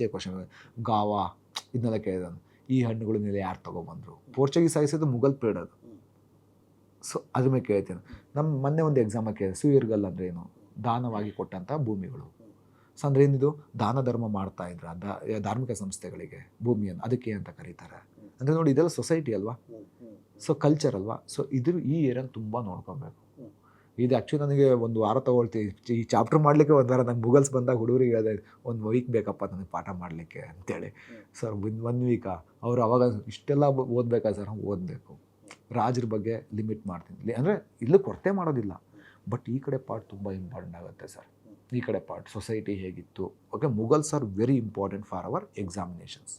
Speaker 1: ಇಯರ್ ಕ್ವಶನ್ ಗಾವಾ ಇದನ್ನೆಲ್ಲ ಕೇಳಿದ. ಈ ಹಣ್ಣುಗಳನ್ನೆಲ್ಲ ಯಾರು ತೊಗೊಬಂದರು? ಪೋರ್ಚುಗೀಸ್ ಆಯಿಸೋದು ಮುಘಲ್ ಪೀರಿಯಡ್ ಅದು. ಸೊ ಅದ್ರ ಮೇಲೆ ಕೇಳ್ತೀನಿ. ನಮ್ಮ ಮೊನ್ನೆ ಒಂದು ಎಕ್ಸಾಮಾಗಿ ಕೇಳಿದೆ, ಸುಯಿರ್ಗಲ್ ಅಂದರೆ ಏನು? ದಾನವಾಗಿ ಕೊಟ್ಟಂಥ ಭೂಮಿಗಳು. ಸೊ ಅಂದರೆ ಏನಿದು? ದಾನ ಧರ್ಮ ಮಾಡ್ತಾ ಇದ್ರ ಧಾರ್ಮಿಕ ಸಂಸ್ಥೆಗಳಿಗೆ ಭೂಮಿಯನ್ನು, ಅದಕ್ಕೆ ಅಂತ ಕರೀತಾರೆ. ಅಂದರೆ ನೋಡಿ, ಇದೆಲ್ಲ ಸೊಸೈಟಿ ಅಲ್ವಾ, ಸೊ ಕಲ್ಚರ್ ಅಲ್ವಾ. ಸೊ ಈ ಏರಿಯಾನ ತುಂಬ ನೋಡ್ಕೊಬೇಕು. ಇದು ಆ್ಯಕ್ಚುಲಿ ನನಗೆ ಒಂದು ವಾರ ತೊಗೊಳ್ತೀವಿ ಈ ಚಾಪ್ಟರ್ ಮಾಡಲಿಕ್ಕೆ. ಒಂದು ವಾರ ನಂಗೆ ಮುಗಲ್ಸ್ ಬಂದಾಗ ಹುಡುಗರಿಗೆ ಹೇಳಿದೆ, ಒಂದು ವೀಕ್ ಬೇಕಪ್ಪ ನನಗೆ ಪಾಠ ಮಾಡಲಿಕ್ಕೆ ಅಂತೇಳಿ. ಸರ್ 1 ವೀಕಾ? ಅವರು ಅವಾಗ ಇಷ್ಟೆಲ್ಲ ಓದಬೇಕಾ ಸರ್? ಓದಬೇಕು. ರಾಜರ ಬಗ್ಗೆ ಲಿಮಿಟ್ ಮಾಡ್ತೀನಿ. ಅಂದರೆ ಇಲ್ಲೂ ಕೊರತೆ ಮಾಡೋದಿಲ್ಲ, ಬಟ್ ಈ ಕಡೆ ಪಾರ್ಟ್ ತುಂಬ ಇಂಪಾರ್ಟೆಂಟ್ ಆಗುತ್ತೆ ಸರ್. ಈ ಕಡೆ ಪಾರ್ಟ್ ಸೊಸೈಟಿ ಹೇಗಿತ್ತು. Okay, ಮುಗಲ್ಸ್ R very important for our examinations.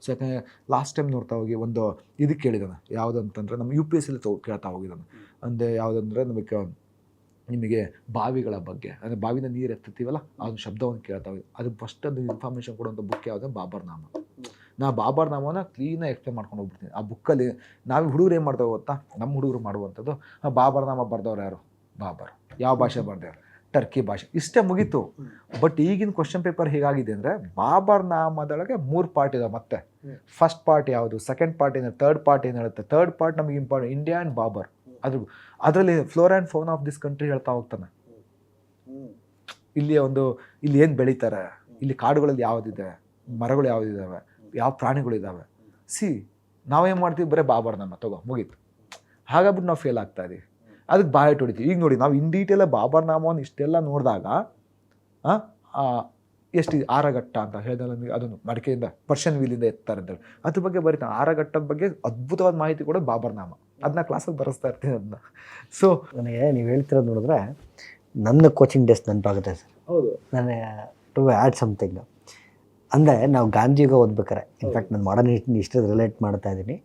Speaker 1: So ಯಾಕಂದರೆ ಲಾಸ್ಟ್ ಟೈಮ್ ನೋಡ್ತಾ ಹೋಗಿ ಒಂದು ಇದಕ್ಕೆ ಕೇಳಿದಾನೆ, ಯಾವುದಂತಂದರೆ ನಮ್ಮ UPSC ಕೇಳ್ತಾ ಹೋಗಿದ್ದಾನೆ. ಅಂದರೆ ಯಾವುದಂದರೆ ನಿಮಗೆ ಬಾವಿಗಳ ಬಗ್ಗೆ, ಅಂದರೆ ಬಾವಿನ ನೀರು ಎತ್ತುತ್ತೀವಲ್ಲ, ಅದೊಂದು ಶಬ್ದವನ್ನು ಕೇಳ್ತಾ ಹೋಗಿ. ಅದು ಫಸ್ಟ್ ಅದು ಇನ್ಫಾರ್ಮೇಷನ್ ಕೊಡುವಂಥ ಬುಕ್ ಯಾವುದೇ ಬಾಬರ್ನಾಮ. ನಾ ಬಾಬರ್ನಾಮನ ಕ್ಲೀನಾಗಿ ಎಕ್ಸ್ಪ್ಲೇನ್ ಮಾಡ್ಕೊಂಡು ಹೋಗ್ಬಿಡ್ತೀನಿ. ಆ ಬುಕ್ಕಲ್ಲಿ ನಾವು ಹುಡುಗರು ಏನು ಮಾಡ್ತಾವೆ ಗೊತ್ತಾ, ನಮ್ಮ ಹುಡುಗರು ಮಾಡುವಂಥದ್ದು, ಬಾಬರ್ನಾಮ ಬರ್ದವ್ರು ಯಾರು? ಬಾಬರ್. ಯಾವ ಭಾಷೆ ಬರ್ದವ್ರು? ಟರ್ಕಿ ಭಾಷೆ. ಇಷ್ಟೇ ಮುಗೀತು. ಬಟ್ ಈಗಿನ ಕ್ವಶನ್ ಪೇಪರ್ ಹೇಗಾಗಿದೆ ಅಂದರೆ, ಬಾಬರ್ ನಾಮದೊಳಗೆ 3 ಪಾರ್ಟ್ ಇದೆ. ಮತ್ತೆ ಫಸ್ಟ್ ಪಾರ್ಟ್ ಯಾವುದು, ಸೆಕೆಂಡ್ ಪಾರ್ಟ್ ಏನು, ಥರ್ಡ್ ಪಾರ್ಟ್ ಏನು ಹೇಳುತ್ತೆ. ಥರ್ಡ್ ಪಾರ್ಟ್ ನಮಗೆ ಇಂಪಾರ್ಟೆಂಟ್, ಇಂಡಿಯಾ ಆ್ಯಂಡ್ ಬಾಬರ್. ಅದರಲ್ಲಿ flora and fauna of this country ಹೇಳ್ತಾ ಹೋಗ್ತಾನೆ. ಇಲ್ಲಿ ಏನು ಬೆಳೀತಾರೆ, ಇಲ್ಲಿ ಕಾಡುಗಳಲ್ಲಿ ಯಾವುದಿದೆ, ಮರಗಳು ಯಾವುದಿದ್ದಾವೆ, ಯಾವ ಪ್ರಾಣಿಗಳಿದ್ದಾವೆ. ನಾವೇನು ಮಾಡ್ತೀವಿ, ಬರೀ ಬಾಬರ್ ನಾಮ ಮುಗೀತು. ಹಾಗಾಗ್ಬಿಟ್ಟು ನಾವು ಫೇಲ್ ಆಗ್ತಾ ಇದೀವಿ. ಅದಕ್ಕೆ ಬಾಯ್ ಹೊಡಿತೀವಿ. ಈಗ ನೋಡಿ, ನಾವು ಇನ್ ಡೀಟೇಲ ಬಾಬರ್ ನಾಮವನ್ನು ಇಷ್ಟೆಲ್ಲ ನೋಡಿದಾಗ ಎಷ್ಟು ಆರಘಟ್ಟ ಅಂತ ಹೇಳಿದ್ರೆ ನಮಗೆ, ಅದನ್ನು ಮಡಿಕೆಯಿಂದ ಪರ್ಷಿಯನ್ ವೀಲಿಂದ ಎತ್ತಾರೆ ಅಂತ ಹೇಳಿ ಅದ್ರ ಬಗ್ಗೆ ಬರೀತಾನೆ. ಆರಘಟ್ಟದ ಬಗ್ಗೆ ಅದ್ಭುತವಾದ ಮಾಹಿತಿ ಕೊಡೋದು ಬಾಬರ್ ನಾಮ. ಅದನ್ನ ಕ್ಲಾಸಲ್ಲಿ ಬರೆಸ್ತಾ ಇರ್ತೀನಿ ಅದನ್ನ. ಸೊ
Speaker 2: ನನಗೆ ನೀವು ಹೇಳ್ತಿರೋದು ನೋಡಿದ್ರೆ ನನ್ನ ಕೋಚಿಂಗ್ ಡೇಸ್ ನೆನಪಾಗುತ್ತೆ ಸರ್.
Speaker 1: ಹೌದು,
Speaker 2: ನಾನು ಟು ಆ್ಯಡ್ ಸಮಥಿಂಗ್ ಅಂದರೆ, ನಾವು ಗಾಂಧಿಯುಗ ಓದ್ಬೇಕಾರೆ, ಇನ್ಫ್ಯಾಕ್ಟ್ ನಾನು ಮಾಡರ್ನ್ ಹಿಸ್ಟ್ರಿ ರಿಲೇಟ್ ಮಾಡ್ತಾ ಇದ್ದೀನಿ.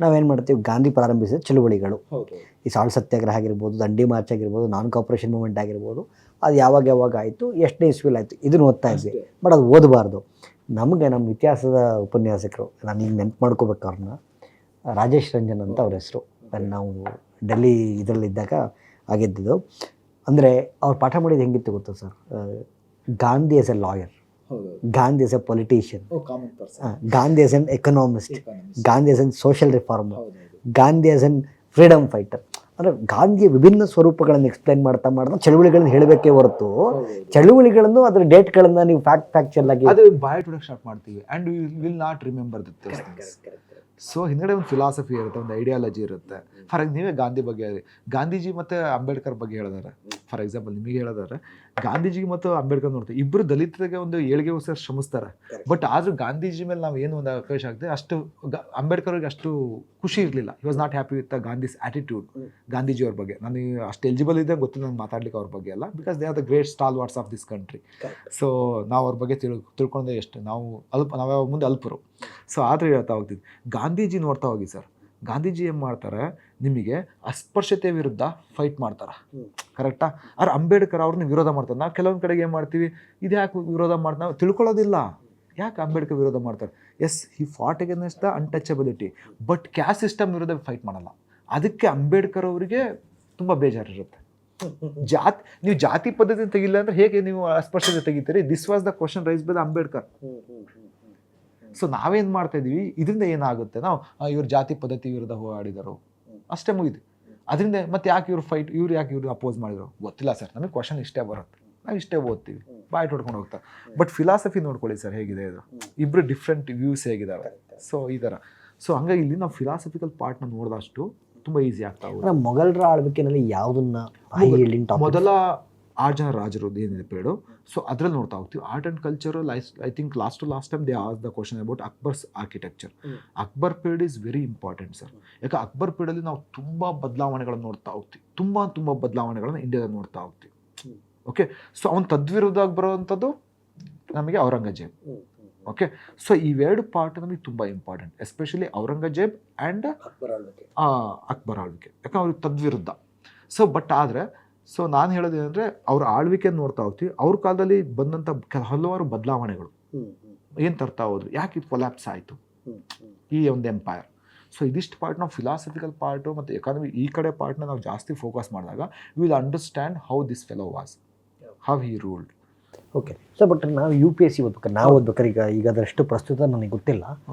Speaker 2: ನಾವೇನು ಮಾಡ್ತೀವಿ, ಗಾಂಧಿ ಪ್ರಾರಂಭಿಸಿದ ಚಳುವಳಿಗಳು,
Speaker 1: ಹೌದು
Speaker 2: ಈ ಸಾಲ್ಟ್ ಸತ್ಯಾಗ್ರಹ ಆಗಿರ್ಬೋದು, ದಂಡಿ ಮಾರ್ಚ್ ಆಗಿರ್ಬೋದು, ನಾನ್ ಕಾಪರೇಷನ್ ಮೂವ್ಮೆಂಟ್ ಆಗಿರ್ಬೋದು, ಅದು ಯಾವಾಗ ಆಯಿತು, ಎಷ್ಟನೇ ಇಸ್ವಿಲ್ ಆಯಿತು, ಇದನ್ನು ಓದ್ತಾ ಇದ್ವಿ. ಬಟ್ ಅದು ಓದಬಾರ್ದು. ನಮಗೆ ನಮ್ಮ ಇತಿಹಾಸದ ಉಪನ್ಯಾಸಕರು, ನಾನು ಈಗ ನೆನ್ಪು ಮಾಡ್ಕೋಬೇಕು ಅವ್ರನ್ನ, ರಾಜೇಶ್ ರಂಜನ್ ಅಂತ ಅವ್ರ ಹೆಸರು. ನಾವು ಡೆಲ್ಲಿ ಇದರಲ್ಲಿದ್ದಾಗ ಆಗಿದ್ದು. ಅಂದರೆ ಅವ್ರು ಪಾಠ ಮಾಡಿದ್ದು ಹೆಂಗಿತ್ತು ಗೊತ್ತಾ sir, Gandhi as A lawyer, Gandhi as A politician, Gandhi as N economist, Gandhi as N social reformer, Gandhi as N freedom fighter. ಅಂದರೆ ಗಾಂಧಿಯ ವಿಭಿನ್ನ ಸ್ವರೂಪಗಳನ್ನು ಎಕ್ಸ್ಪ್ಲೈನ್ ಮಾಡ್ತಾ ಚಳುವಳಿಗಳನ್ನು ಹೇಳಬೇಕೇ ಹೊರತು ಚಳುವಳಿಗಳನ್ನು ಅದರ ಡೇಟ್ಗಳನ್ನು ನೀವು ಫ್ಯಾಕ್ಚುಯಲ್ ಆಗಿ
Speaker 1: ಅದು ಬಾಯ್ ಟುಡಕ್ ಸ್ಟಾರ್ಟ್ ಮಾಡ್ತೀವಿ and will not remember this. So ಹಿಂದ್ಗಡೆ ಒಂದು ಫಿಲಾಸಫಿ ಇರುತ್ತೆ, ಒಂದು ಐಡಿಯಾಲಜಿ ಇರುತ್ತೆ. ಫಾರ್ ನೀವೇ ಗಾಂಧಿ ಬಗ್ಗೆ, ಗಾಂಧೀಜಿ ಮತ್ತು ಅಂಬೇಡ್ಕರ್ ಬಗ್ಗೆ ಹೇಳಿದಾರೆ. ಫಾರ್ ಎಕ್ಸಾಂಪಲ್ ನಿಮಗೆ ಹೇಳಿದಾರೆ, ಗಾಂಧೀಜಿ ಮತ್ತು ಅಂಬೇಡ್ಕರ್ ನೋಡ್ತೀವಿ, ಇಬ್ಬರು ದಲಿತರಿಗೆ ಒಂದು ಏಳಿಗೆಗೋಸ್ಕರ ಶ್ರಮಿಸ್ತಾರೆ. ಬಟ್ ಆದರೂ ಗಾಂಧೀಜಿ ಮೇಲೆ ನಾವು ಏನು ಒಂದು ಅವಕಾಶ ಆಗ್ತದೆ, ಅಷ್ಟು ಅಂಬೇಡ್ಕರ್ಗೆ ಅಷ್ಟು ಖುಷಿ ಇರಲಿಲ್ಲ. He was not happy with Gandhi's attitude. ಗಾಂಧೀಜಿಯವ್ರ ಬಗ್ಗೆ ನಾನು ಅಷ್ಟು ಎಲಿಜಿಬಲ್ ಇದೆ ಗೊತ್ತಿಲ್ಲ ನಾನು ಮಾತಾಡ್ಲಿಕ್ಕೆ ಅವ್ರ ಬಗ್ಗೆ ಅಲ್ಲ, because they are the great stall wards of this country. So ನಾವು ಅವ್ರ ಬಗ್ಗೆ ತಿಳ್ಕೊಂಡೆ ಎಷ್ಟು ನಾವು ನಾವ್ಯಾವ ಮುಂದೆ ಅಲ್ಪರು. ಸೊ ಆದರೆ ಹೇಳ್ತಾ ಹೋಗ್ತಿದ್ವಿ, ಗಾಂಧೀಜಿ ನೋಡ್ತಾ ಹೋಗಿ ಸರ್, ಗಾಂಧೀಜಿ ಏನು ಮಾಡ್ತಾರೆ, ನಿಮಗೆ ಅಸ್ಪೃಶ್ಯತೆ ವಿರುದ್ಧ ಫೈಟ್ ಮಾಡ್ತಾರೆ, ಕರೆಕ್ಟಾ? ಆದ್ರೆ ಅಂಬೇಡ್ಕರ್ ಅವ್ರನ್ನ ವಿರೋಧ ಮಾಡ್ತಾರೆ. ನಾವು ಕೆಲವೊಂದು ಕಡೆಗೆ ಏನು ಮಾಡ್ತೀವಿ, ಇದು ಯಾಕೆ ವಿರೋಧ ಮಾಡ್ತಾರೆ ನಾವು ತಿಳ್ಕೊಳ್ಳೋದಿಲ್ಲ. ಯಾಕೆ ಅಂಬೇಡ್ಕರ್ ವಿರೋಧ ಮಾಡ್ತಾರೆ? Yes, he fought against the untouchability, but caste system ವಿರುದ್ಧ ಫೈಟ್ ಮಾಡಲ್ಲ. ಅದಕ್ಕೆ ಅಂಬೇಡ್ಕರ್ ಅವರಿಗೆ ತುಂಬ ಬೇಜಾರಿರುತ್ತೆ. ನೀವು ಜಾತಿ ಪದ್ಧತಿ ತೆಗಿಲ್ಲ ಅಂದ್ರೆ ಹೇಗೆ ನೀವು ಅಸ್ಪೃಶ್ಯತೆ ತೆಗಿತೀರಿ? This was the question raise by the Ambedkar. So ನಾವೇನು ಮಾಡ್ತಾ ಇದೀವಿ, ಇದರಿಂದ ಏನಾಗುತ್ತೆ, ನಾವು ಇವ್ರು ಜಾತಿ ಪದ್ಧತಿ ವಿರುದ್ಧ ಹೋರಾಡಿದರು ಅಷ್ಟೇ, ಮುಗಿದು. ಅದರಿಂದ ಮತ್ತೆ ಯಾಕೆ ಇವ್ರು ಯಾಕೆ ಇವ್ರು ಅಪೋಸ್ ಮಾಡಿದ್ರು ಗೊತ್ತಿಲ್ಲ ಸರ್, ನಮಗೆ ಕ್ವಶನ್ ಇಷ್ಟೇ ಬರುತ್ತೆ, ನಾವು ಇಷ್ಟೇ ಓದ್ತೀವಿ, ಬಾಯ್ ಹೊಡ್ಕೊಂಡು ಹೋಗ್ತಾರೆ. ಬಟ್ ಫಿಲಾಸಫಿ ನೋಡ್ಕೊಳ್ಳಿ ಸರ್ ಹೇಗಿದೆ ಇದು, ಇಬ್ಬರು ಡಿಫ್ರೆಂಟ್ ವ್ಯೂಸ್ ಹೇಗಿದ್ದಾವೆ. ಸೊ ಈ ಥರ. ಸೊ ಹಂಗಾಗಿ ಇಲ್ಲಿ ನಾವು ಫಿಲಾಸಫಿಕಲ್ ಪಾರ್ಟ್ನ ನೋಡಿದಷ್ಟು ತುಂಬ ಈಸಿ ಆಗ್ತಾ ಹೋಗುತ್ತೆ.
Speaker 2: ಮೊಘಲರ ಆಳ್ವಿಕೆಯಲ್ಲಿ ಯಾವುದನ್ನ
Speaker 1: ಮೊದಲ 6 ಜನ ರಾಜರು ಏನಿದೆ ಪೀರಿಯಡು, ಸೊ ಅದ್ರಲ್ಲಿ ನೋಡ್ತಾ ಹೋಗ್ತೀವಿ. Art and culture, I think last time they ask the question about Akbar's architecture. Akbar period is very important sir. ಯಾಕೆ ಅಕ್ಬರ್ ಪೀರಿಯಡಲ್ಲಿ ನಾವು ತುಂಬ ಬದಲಾವಣೆಗಳನ್ನು ನೋಡ್ತಾ ಹೋಗ್ತೀವಿ, ತುಂಬ ಬದಲಾವಣೆಗಳನ್ನು ಇಂಡಿಯಾದಲ್ಲಿ ನೋಡ್ತಾ ಹೋಗ್ತೀವಿ. ಓಕೆ, ಸೊ ಅವನು ತದ್ವಿರುದ್ಧವಾಗಿ ಬರೋವಂಥದ್ದು ನಮಗೆ ಔರಂಗಜೇಬ್. ಓಕೆ, ಸೊ ಇವೆರಡು ಪಾರ್ಟ್ ನಮಗೆ ತುಂಬ important, especially Aurangzeb and Akbar ಆಳ್ವಿಕೆ, ಯಾಕೆ ಅವ್ರಿಗೆ ತದ್ವಿರುದ್ಧ. ಸೊ ಬಟ್ ಆದರೆ ಸೊ ನಾನು ಹೇಳೋದೇನೆಂದರೆ, ಅವ್ರ ಆಳ್ವಿಕೆ ನೋಡ್ತಾ ಹೋಗ್ತೀವಿ, ಅವ್ರ ಕಾಲದಲ್ಲಿ ಬಂದಂಥ ಹಲವಾರು ಬದಲಾವಣೆಗಳು ಏನು ತರ್ತಾ ಹೋದ್ರು, ಯಾಕೆ ಇದು ಕೊಲ್ಯಾಪ್ಸ್ ಆಯಿತು ಈ ಒಂದು ಎಂಪೈರ್. ಸೊ ಇದಿಷ್ಟು ಪಾರ್ಟ್ ನಾವು ಫಿಲಾಸಫಿಕಲ್ ಪಾರ್ಟು ಮತ್ತು ಎಕಾನಮಿ ಈ ಕಡೆ ಪಾರ್ಟ್ನ ನಾವು ಜಾಸ್ತಿ ಫೋಕಸ್ ಮಾಡಿದಾಗ will understand how this fellow was, how he ruled.
Speaker 2: Okay, so but ನಾವು UPSC ಓದ್ಬೇಕಾದ್ರೆ, ನಾವು ಓದ್ಬೇಕಾದ್ರೆ ಈಗ ಅದರಷ್ಟು ಪ್ರಸ್ತುತ ನನಗೆ ಗೊತ್ತಿಲ್ಲ,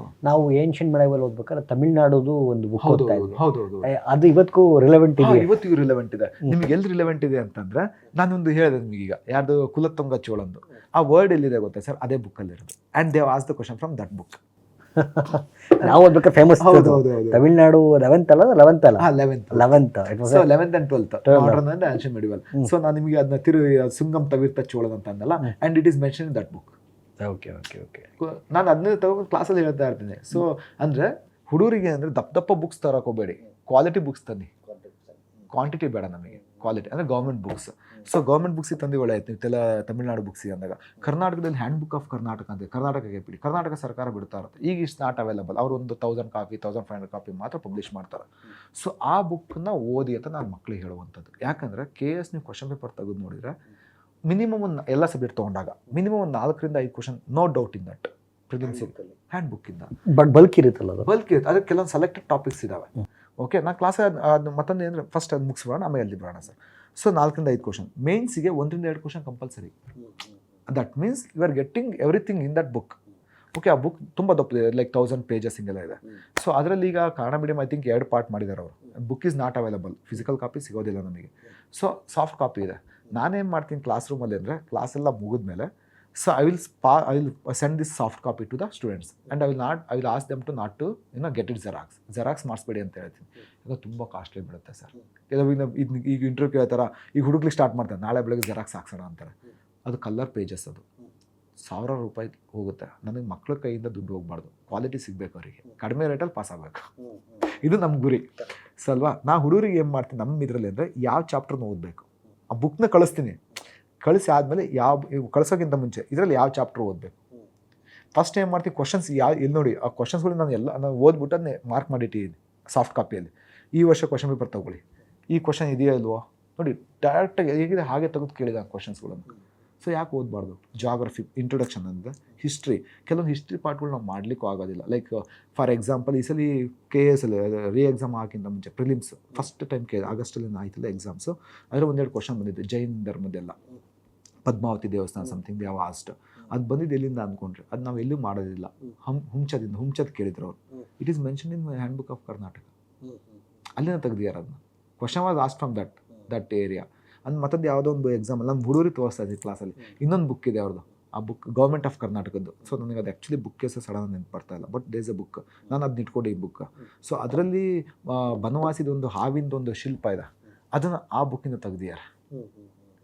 Speaker 2: ನಾವು ಏನ್ಷಿಯಂಟ್ ಮೆಡೈವಲ್ ಓದ್ಬೇಕಾದ್ರೆ ತಮಿಳ್ನಾಡುದು ಒಂದು ಬುಕ್ ಓದ್ತಾ ಇದ್ವಿ. ಅದು ಇವತ್ತಿಗೂ ರಿಲೆವೆಂಟ್ ಇದೆ.
Speaker 1: ಇವತ್ತಿಗೂ ರಿಲೆವೆಂಟ್ ಇದೆ. ನಿಮ್ಗೆ ಎಲ್ಲಿ ರಿಲೆವೆಂಟ್ ಇದೆ ಅಂತಂದ್ರೆ, ನಾನೊಂದು ಹೇಳಿದೆ ನಿಮಗೆ ಈಗ, ಯಾರ್ದು ಕುಲತ್ತುಂಗ ಚೋಳಂದು ಆ ವರ್ಡ್ ಎಲ್ಲಿದೆ ಗೊತ್ತಾ ಸರ್, ಅದೇ ಬುಕ್ಕಲ್ಲಿ ಇರೋದು. And they ask the question from that book.
Speaker 2: ನಾವು ಓದ್ಬೇಕಾದ್ರೆ famous Tamil Nadu 11th and 12th.
Speaker 1: So 11th and 12th modern and ancient medieval. So ನಾನು ನಿಮಗೆ ಅದನ್ನ ಸುಂಗಂ ತವಿರ್ತ ಚೋಳನ್ ಅಂತ ಅಂದಲ್ಲ, and it is mention in that book.
Speaker 2: Okay okay okay
Speaker 1: ನಾನು ಅದನ್ನೇ ತಗೊಂಡು ಕ್ಲಾಸಲ್ಲಿ ಹೇಳ್ತಾ ಇರ್ತೀನಿ. ಸೊ ಅಂದರೆ ಹುಡುಗರಿಗೆ ಅಂದರೆ ದಪ್ಪ ಬುಕ್ಸ್ ತರಕ್ಕೆ ಹೋಗಬೇಡಿ, ಕ್ವಾಲಿಟಿ ಬುಕ್ಸ್ ತನ್ನಿ. ಕ್ವಾಂಟಿಟಿ ಬೇಡ ನಮಗೆ, ಕ್ವಾಲಿಟಿ ಅಂದರೆ ಗೌರ್ಮೆಂಟ್ ಬುಕ್ಸ್. ಸೊ ಗೌರ್ಮೆಂಟ್ ಬುಕ್ಸಿಗೆ ತಂದು ಒಳ್ಳೆ ಆಯ್ತು. ನೀವು ತಮಿಳ್ನಾಡು ಬುಕ್ಸಿಗೆ ಅಂದಾಗ ಕರ್ನಾಟಕದಲ್ಲಿ ಹ್ಯಾಂಡ್ ಬುಕ್ ಆಫ್ ಕರ್ನಾಟಕ ಅಂತ ಕರ್ನಾಟಕಕ್ಕೆ ಬಿಡಿ, ಕರ್ನಾಟಕ ಸರ್ಕಾರ ಬಿಡ್ತಾ ಇರುತ್ತೆ. ಈಗ ಇಟ್ಸ್ ನಾಟ್ ಅವೈಲಬಲ್. ಅವರು ಒಂದು 1000 ಕಾಪಿ 1500 ಕಾಪಿ ಮಾತ್ರ ಪಬ್ಲಿಷ್ ಮಾಡ್ತಾರೆ. ಸೊ ಆ ಬುಕ್ಕನ್ನ ಓದಿ ಅಂತ ನಾನು ಮಕ್ಕಳಿಗೆ ಹೇಳುವಂಥದ್ದು. ಯಾಕಂದರೆ KS ನೀವು ಕ್ವಶನ್ ಪೇಪರ್ ತೆಗೆದು ನೋಡಿದರೆ ಮಿನಿಮಮ್ ಒಂದು ಎಲ್ಲ ಸಬ್ಜೆಕ್ಟ್ ತೊಗೊಂಡಾಗ ಮಿನಿಮಮ್ ಒಂದು 4 to 5 question, no doubt in that prelims hand ಬುಕ್ಕಿಂದ.
Speaker 2: ಬಟ್ ಬಲ್ಕ್ ಇರುತ್ತಲ್ಲ,
Speaker 1: ಬಲ್ಕ್ ಇರುತ್ತೆ. ಅದಕ್ಕೆ ಕೆಲವೊಂದು ಸೆಲೆಕ್ಟೆಡ್ ಟಾಪಿಕ್ಸ್ ಇದ್ದಾವೆ. ಓಕೆ, ನಾನು ಕ್ಲಾಸ್ ಅದು ಮತ್ತೊಂದು ಏನಂದರೆ ಫಸ್ಟ್ ಅದು ಮುಗಿಸ್ಬಿಡೋಣ, ಆಮೇಲೆ ಅಲ್ಲಿ ಬರೋಣ ಸರ್. ಸೊ 4 to 5 ಕ್ವಶನ್, ಮೇನ್ಸಿಗೆ 1 to 2 question compulsory. That means you are getting everything in that book. Okay, ಆ ಬುಕ್ ತುಂಬ ದಪ್ಪದಿದೆ, ಲೈಕ್ 1000 pages ಹಿಂಗೆಲ್ಲ ಇದೆ. ಸೊ ಅದರಲ್ಲಿ ಈಗ Kannada medium I think 2 part ಮಾಡಿದ್ದಾರೆ ಅವರು. Book is not available, physical copy ಸಿಗೋದಿಲ್ಲ ನಮಗೆ. ಸೊ ಸಾಫ್ಟ್ ಕಾಪಿ ಇದೆ. ನಾನೇನು ಮಾಡ್ತೀನಿ ಕ್ಲಾಸ್ ರೂಮಲ್ಲಿ ಅಂದರೆ, ಕ್ಲಾಸೆಲ್ಲ ಮುಗಿದ್ಮೇಲೆ so I will send this soft copy to the students and I will ask them to not to get it xerox ಮಾಡಿಸ್ಬೇಡಿ ಅಂತ ಹೇಳ್ತೀನಿ. ಈಗ ತುಂಬ ಕಾಸ್ಟ್ಲಿ ಬಿಡುತ್ತೆ ಸರ್. ಈಗ ಇಂಟರ್ವ್ಯೂ ಕೇಳ್ತಾರ, ಈಗ ಹುಡುಕ್ಲಿಕ್ಕೆ ಸ್ಟಾರ್ಟ್ ಮಾಡ್ತಾರೆ, ನಾಳೆ ಬೆಳಗ್ಗೆ ಜೆರಾಕ್ಸ್ ಹಾಕ್ಸೋಣ ಅಂತಾರೆ. ಅದು ಕಲರ್ ಪೇಜಸ್, ಅದು 1000 ರೂಪಾಯಿ ಹೋಗುತ್ತೆ. ನನಗೆ ಮಕ್ಳ ಕೈಯಿಂದ ದುಡ್ಡು ಹೋಗ್ಬಾರ್ದು, ಕ್ವಾಲಿಟಿ ಸಿಗಬೇಕು ಅವರಿಗೆ, ಕಡಿಮೆ ರೇಟಲ್ಲಿ ಪಾಸ್ ಆಗಬೇಕು. ಇದು ನಮ್ಮ ಗುರಿ ಸೊ ಅಲ್ವಾ. ನಾ ಹುಡುಗರಿಗೆ ಏನು ಮಾಡ್ತೀನಿ ನಮ್ಮ ಇದರಲ್ಲಿ ಅಂದರೆ, ಯಾವ ಚಾಪ್ಟರ್ನ ಓದಬೇಕು ಆ ಬುಕ್ನ ಕಳಿಸ್ತೀನಿ. ಕಳಿಸಿ ಆದಮೇಲೆ ಕಳಿಸೋಕ್ಕಿಂತ ಮುಂಚೆ ಇದರಲ್ಲಿ ಯಾವ ಚಾಪ್ಟರ್ ಓದಬೇಕು ಫಸ್ಟ್ ಏನು ಮಾಡ್ತೀವಿ, ಕ್ವಶನ್ಸ್ ಎಲ್ಲಿ ನೋಡಿ ಆ ಕ್ವಶನ್ಸ್ಗಳು ನಾನು ಓದ್ಬಿಟ್ಟು ಅದನ್ನೇ ಮಾರ್ಕ್ ಮಾಡಿಟ್ಟಿದ್ದೀನಿ. ಸಾಫ್ಟ್ ಕಾಪಿಯಲ್ಲಿ. ಈ ವರ್ಷ ಕ್ವಶನ್ ಪೇಪರ್ ತಗೊಳ್ಳಿ, ಈ ಕ್ವಶನ್ ಇದೆಯಾ ಇಲ್ವೋ ನೋಡಿ, ಡೈರೆಕ್ಟಾಗಿ ಹೇಗಿದೆ ಹಾಗೆ ತೆಗೆದು ಕೇಳಿದ ಕ್ವಶನ್ಸ್ಗಳನ್ನು. ಸೊ ಯಾಕೆ ಓದಬಾರ್ದು? ಜಾಗ್ರಫಿ ಇಂಟ್ರೊಡಕ್ಷನ್ ಅಂದರೆ ಹಿಸ್ಟ್ರಿ, ಕೆಲವೊಂದು ಹಿಸ್ಟ್ರಿ ಪಾರ್ಟ್ಗಳು ನಾವು ಮಾಡಲಿಕ್ಕೂ ಆಗೋದಿಲ್ಲ. ಲೈಕ್ ಫಾರ್ ಎಕ್ಸಾಂಪಲ್ ಈ ಸಲ KS ಅಲ್ಲಿ ರೀ ಎಕ್ಸಾಮ್ ಹಾಕಿಂತ ಮುಂಚೆ ಪ್ರಿಲಿಮ್ಸ್ ಫಸ್ಟ್ ಟೈಮ್ ಆಗಸ್ಟಲ್ಲಿ ಆಯ್ತಲ್ಲ ಎಕ್ಸಾಮ್ಸು, ಅದರ ಒಂದೆರಡು ಕ್ವಶನ್ ಬಂದಿದ್ದು ಜೈನ್ ಧರ್ಮದೆಲ್ಲ, ಪದ್ಮಾವತಿ ದೇವಸ್ಥಾನ ಸಮಥಿಂಗ್ ಯಾವ ಆಸ್ಟ್ ಅದು ಬಂದಿದ್ದು ಎಲ್ಲಿಂದ ಅಂದ್ಕೊಂಡ್ರೆ ಅದು ನಾವು ಎಲ್ಲೂ ಮಾಡೋದಿಲ್ಲ. ಹುಂಚದ ಕೇಳಿದ್ರು ಅವರು. It is mention in hand book of Karnataka, ಅಲ್ಲಿಂದ ತೆಗ್ದಿಯಾರ ಅದನ್ನ. Question was asked from that area. ಅಂದ್ ಮತ್ತದ್ದು ಯಾವುದೋ ಒಂದು ಎಕ್ಸಾಮ್ ಅಲ್ಲ, ನಮ್ಮ ಹುಡುಗರಿಗೆ ತೋರಿಸ್ತಾ ಇದ್ವಿ ಕ್ಲಾಸಲ್ಲಿ. ಇನ್ನೊಂದು ಬುಕ್ ಇದೆ ಅವ್ರದ್ದು, ಆ ಬುಕ್ ಗೌರ್ಮೆಂಟ್ ಆಫ್ ಕರ್ನಾಟಕದ್ದು. ಸೊ ನನಗೆ ಅದು ಆ್ಯಕ್ಚುಲಿ ಬುಕ್ ಹೆಸರು ಸಡನ್ ನೆನಪು ಬರ್ತಾ ಇಲ್ಲ, ಬಟ್ ದೇಸ್ ಎ ಬುಕ್. ನಾನು ಅದನ್ನ ಇಟ್ಕೊಂಡೆ ಈ ಬುಕ್. ಸೊ ಅದರಲ್ಲಿ ಬನವಾಸಿದೊಂದು ಹಾವಿಂದೊಂದು ಶಿಲ್ಪ ಇದೆ, ಅದನ್ನು ಆ ಬುಕ್ಕಿಂದ ತೆಗ್ದಿಯಾರ.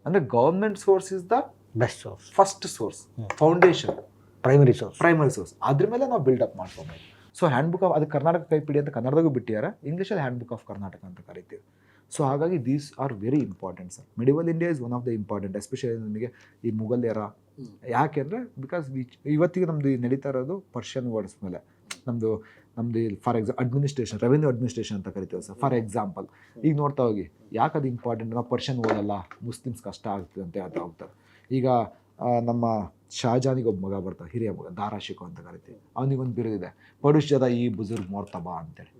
Speaker 1: ಅಂದರೆ government source is the
Speaker 2: best source,
Speaker 1: first source, foundation,
Speaker 2: primary source. ಅದ್ರ ಮೇಲೆ ನಾವು ಬಿಲ್ಡಪ್ ಮಾಡ್ಕೊಬೋದು. ಸೊ ಹ್ಯಾಂಡ್ ಬುಕ್ ಆಫ್ ಅದು ಕರ್ನಾಟಕ ಕೈಪಿಡಿ ಅಂತ ಕನ್ನಡದಾಗೂ ಬಿಟ್ಟಿದ್ದಾರೆ, ಇಂಗ್ಲೀಷಲ್ಲಿ ಹ್ಯಾಂಡ್ ಬುಕ್ ಆಫ್ ಕರ್ನಾಟಕ ಅಂತ ಕರಿತೀವಿ. ಸೊ ಹಾಗಾಗಿ these are very important sir. Medieval India is one of the important, especially ನಮಗೆ ಈ ಮುಘಲ್ ಎರಾ. ಯಾಕೆಂದರೆ ಬಿಕಾಸ್ ಇವತ್ತಿಗೆ ನಮ್ಮದು ನಡೀತಾ ಇರೋದು ಪರ್ಷಿಯನ್ ವರ್ಡ್ಸ್ ಮೇಲೆ. ನಮ್ಮದು ಫಾರ್ ಅಡ್ಮಿನಿಸ್ಟ್ರೇಷನ್, ರೆವೆನ್ಯೂ ಅಡ್ಮಿನಿಸ್ಟ್ರೇಷನ್ ಅಂತ ಕರಿತೀವಿ ಸರ್. ಫಾರ್ ಎಕ್ಸಾಂಪಲ್ ಈಗ ನೋಡ್ತಾ ಹೋಗಿ, ಯಾಕೆ ಅದು ಇಂಪಾರ್ಟೆಂಟ್? ನಾವು ಪರ್ಷಿಯನ್ ಓದಲ್ಲ, ಮುಸ್ಲಿಮ್ಸ್ ಕಷ್ಟ ಆಗ್ತದೆ ಅಂತ ಹೇಳ್ತಾ ಹೋಗ್ತಾರೆ. ಈಗ ನಮ್ಮ ಶಹಜಾನಿಗೆ ಒಬ್ಬ ಮಗ ಬರ್ತಾರೆ, ಹಿರಿಯ ಮಗ, ದಾರಾಶಿಕೋ ಅಂತ ಕರಿತೀವಿ. ಅವನಿಗೊಂದು ಬಿರುದಿದೆ, ಪಡುಷ್ ಜದ ಈ ಬುಜುರ್ಗ್ ಮೋರ್ತಬಾ ಅಂತೇಳಿ.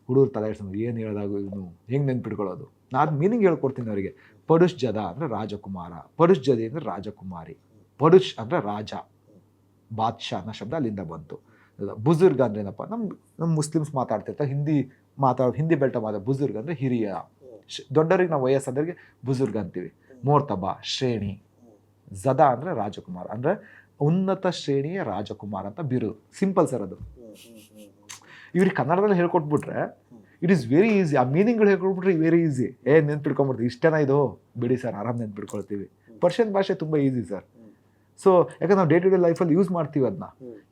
Speaker 2: ಹುಡುಗರು ತಲೆ ಇಡ್ಸೋದು, ಏನು ಹೇಳಿದಾಗ ಇವನು ಹೆಂಗೆ ನೆನ್ಪಿಟ್ಕೊಳ್ಳೋದು? ನಾನು ಮೀನಿಂಗ್ ಹೇಳ್ಕೊಡ್ತೀನಿ ಅವರಿಗೆ. ಪಡುಷ್ ಜದ ಅಂದರೆ ರಾಜಕುಮಾರ, ಪಡುಷ್ ಜದಿ ಅಂದರೆ ರಾಜಕುಮಾರಿ, ಪಡುಷ್ ಅಂದರೆ ರಾಜ, ಬಾದ್ಶಾ ಅನ್ನೋ ಶಬ್ದ ಅಲ್ಲಿಂದ ಬಂತು. ಬುಜುರ್ಗ್ ಅಂದ್ರೆ ಏನಪ್ಪ? ನಮ್ಮ ಮುಸ್ಲಿಮ್ಸ್ ಮಾತಾಡ್ತಿರ್ತಾರೆ, ಹಿಂದಿ ಬೆಲ್ಟ ಬುಜುರ್ಗ್ ಅಂದರೆ ಹಿರಿಯ, ದೊಡ್ಡವರಿಗೆ ನಾವು ವಯಸ್ಸಾದವರಿಗೆ ಬುಜುರ್ಗ್ ಅಂತೀವಿ. ಮೋರ್ತಬಾ ಶ್ರೇಣಿ, ಜದಾ ಅಂದರೆ ರಾಜಕುಮಾರ, ಅಂದರೆ ಉನ್ನತ ಶ್ರೇಣಿಯ ರಾಜಕುಮಾರ ಅಂತ ಬಿರುದು. ಸಿಂಪಲ್ ಸರ್ ಅದು. ಇವ್ರಿಗೆ ಕನ್ನಡದಲ್ಲಿ ಹೇಳ್ಕೊಟ್ಬಿಟ್ರೆ ಇಟ್ ಈಸ್ ವೆರಿ ಈಸಿ. ಆ ಮೀನಿಂಗ್ಗಳು ಹೇಳ್ಕೊಟ್ಬಿಟ್ರೆ ವೆರಿ ಈಸಿ. ನೆನ್ಪಿಟ್ಕೊಂಡ್ಬಿಡ್ತೀವಿ, ಇಷ್ಟೇನ ಇದು ಬಿಡಿ ಸರ್, ಆರಾಮ್ ನೆನ್ಪಿಟ್ಕೊಳ್ತೀವಿ. ಪರ್ಷಿಯನ್ ಭಾಷೆ ತುಂಬ ಈಸಿ ಸರ್. ಸೊ ಯಾಕಂದ್ರೆ ನಾವು ಡೇ ಟು ಡೇ ಲೈಫಲ್ಲಿ ಯೂಸ್ ಮಾಡ್ತೀವಿ ಅದನ್ನ.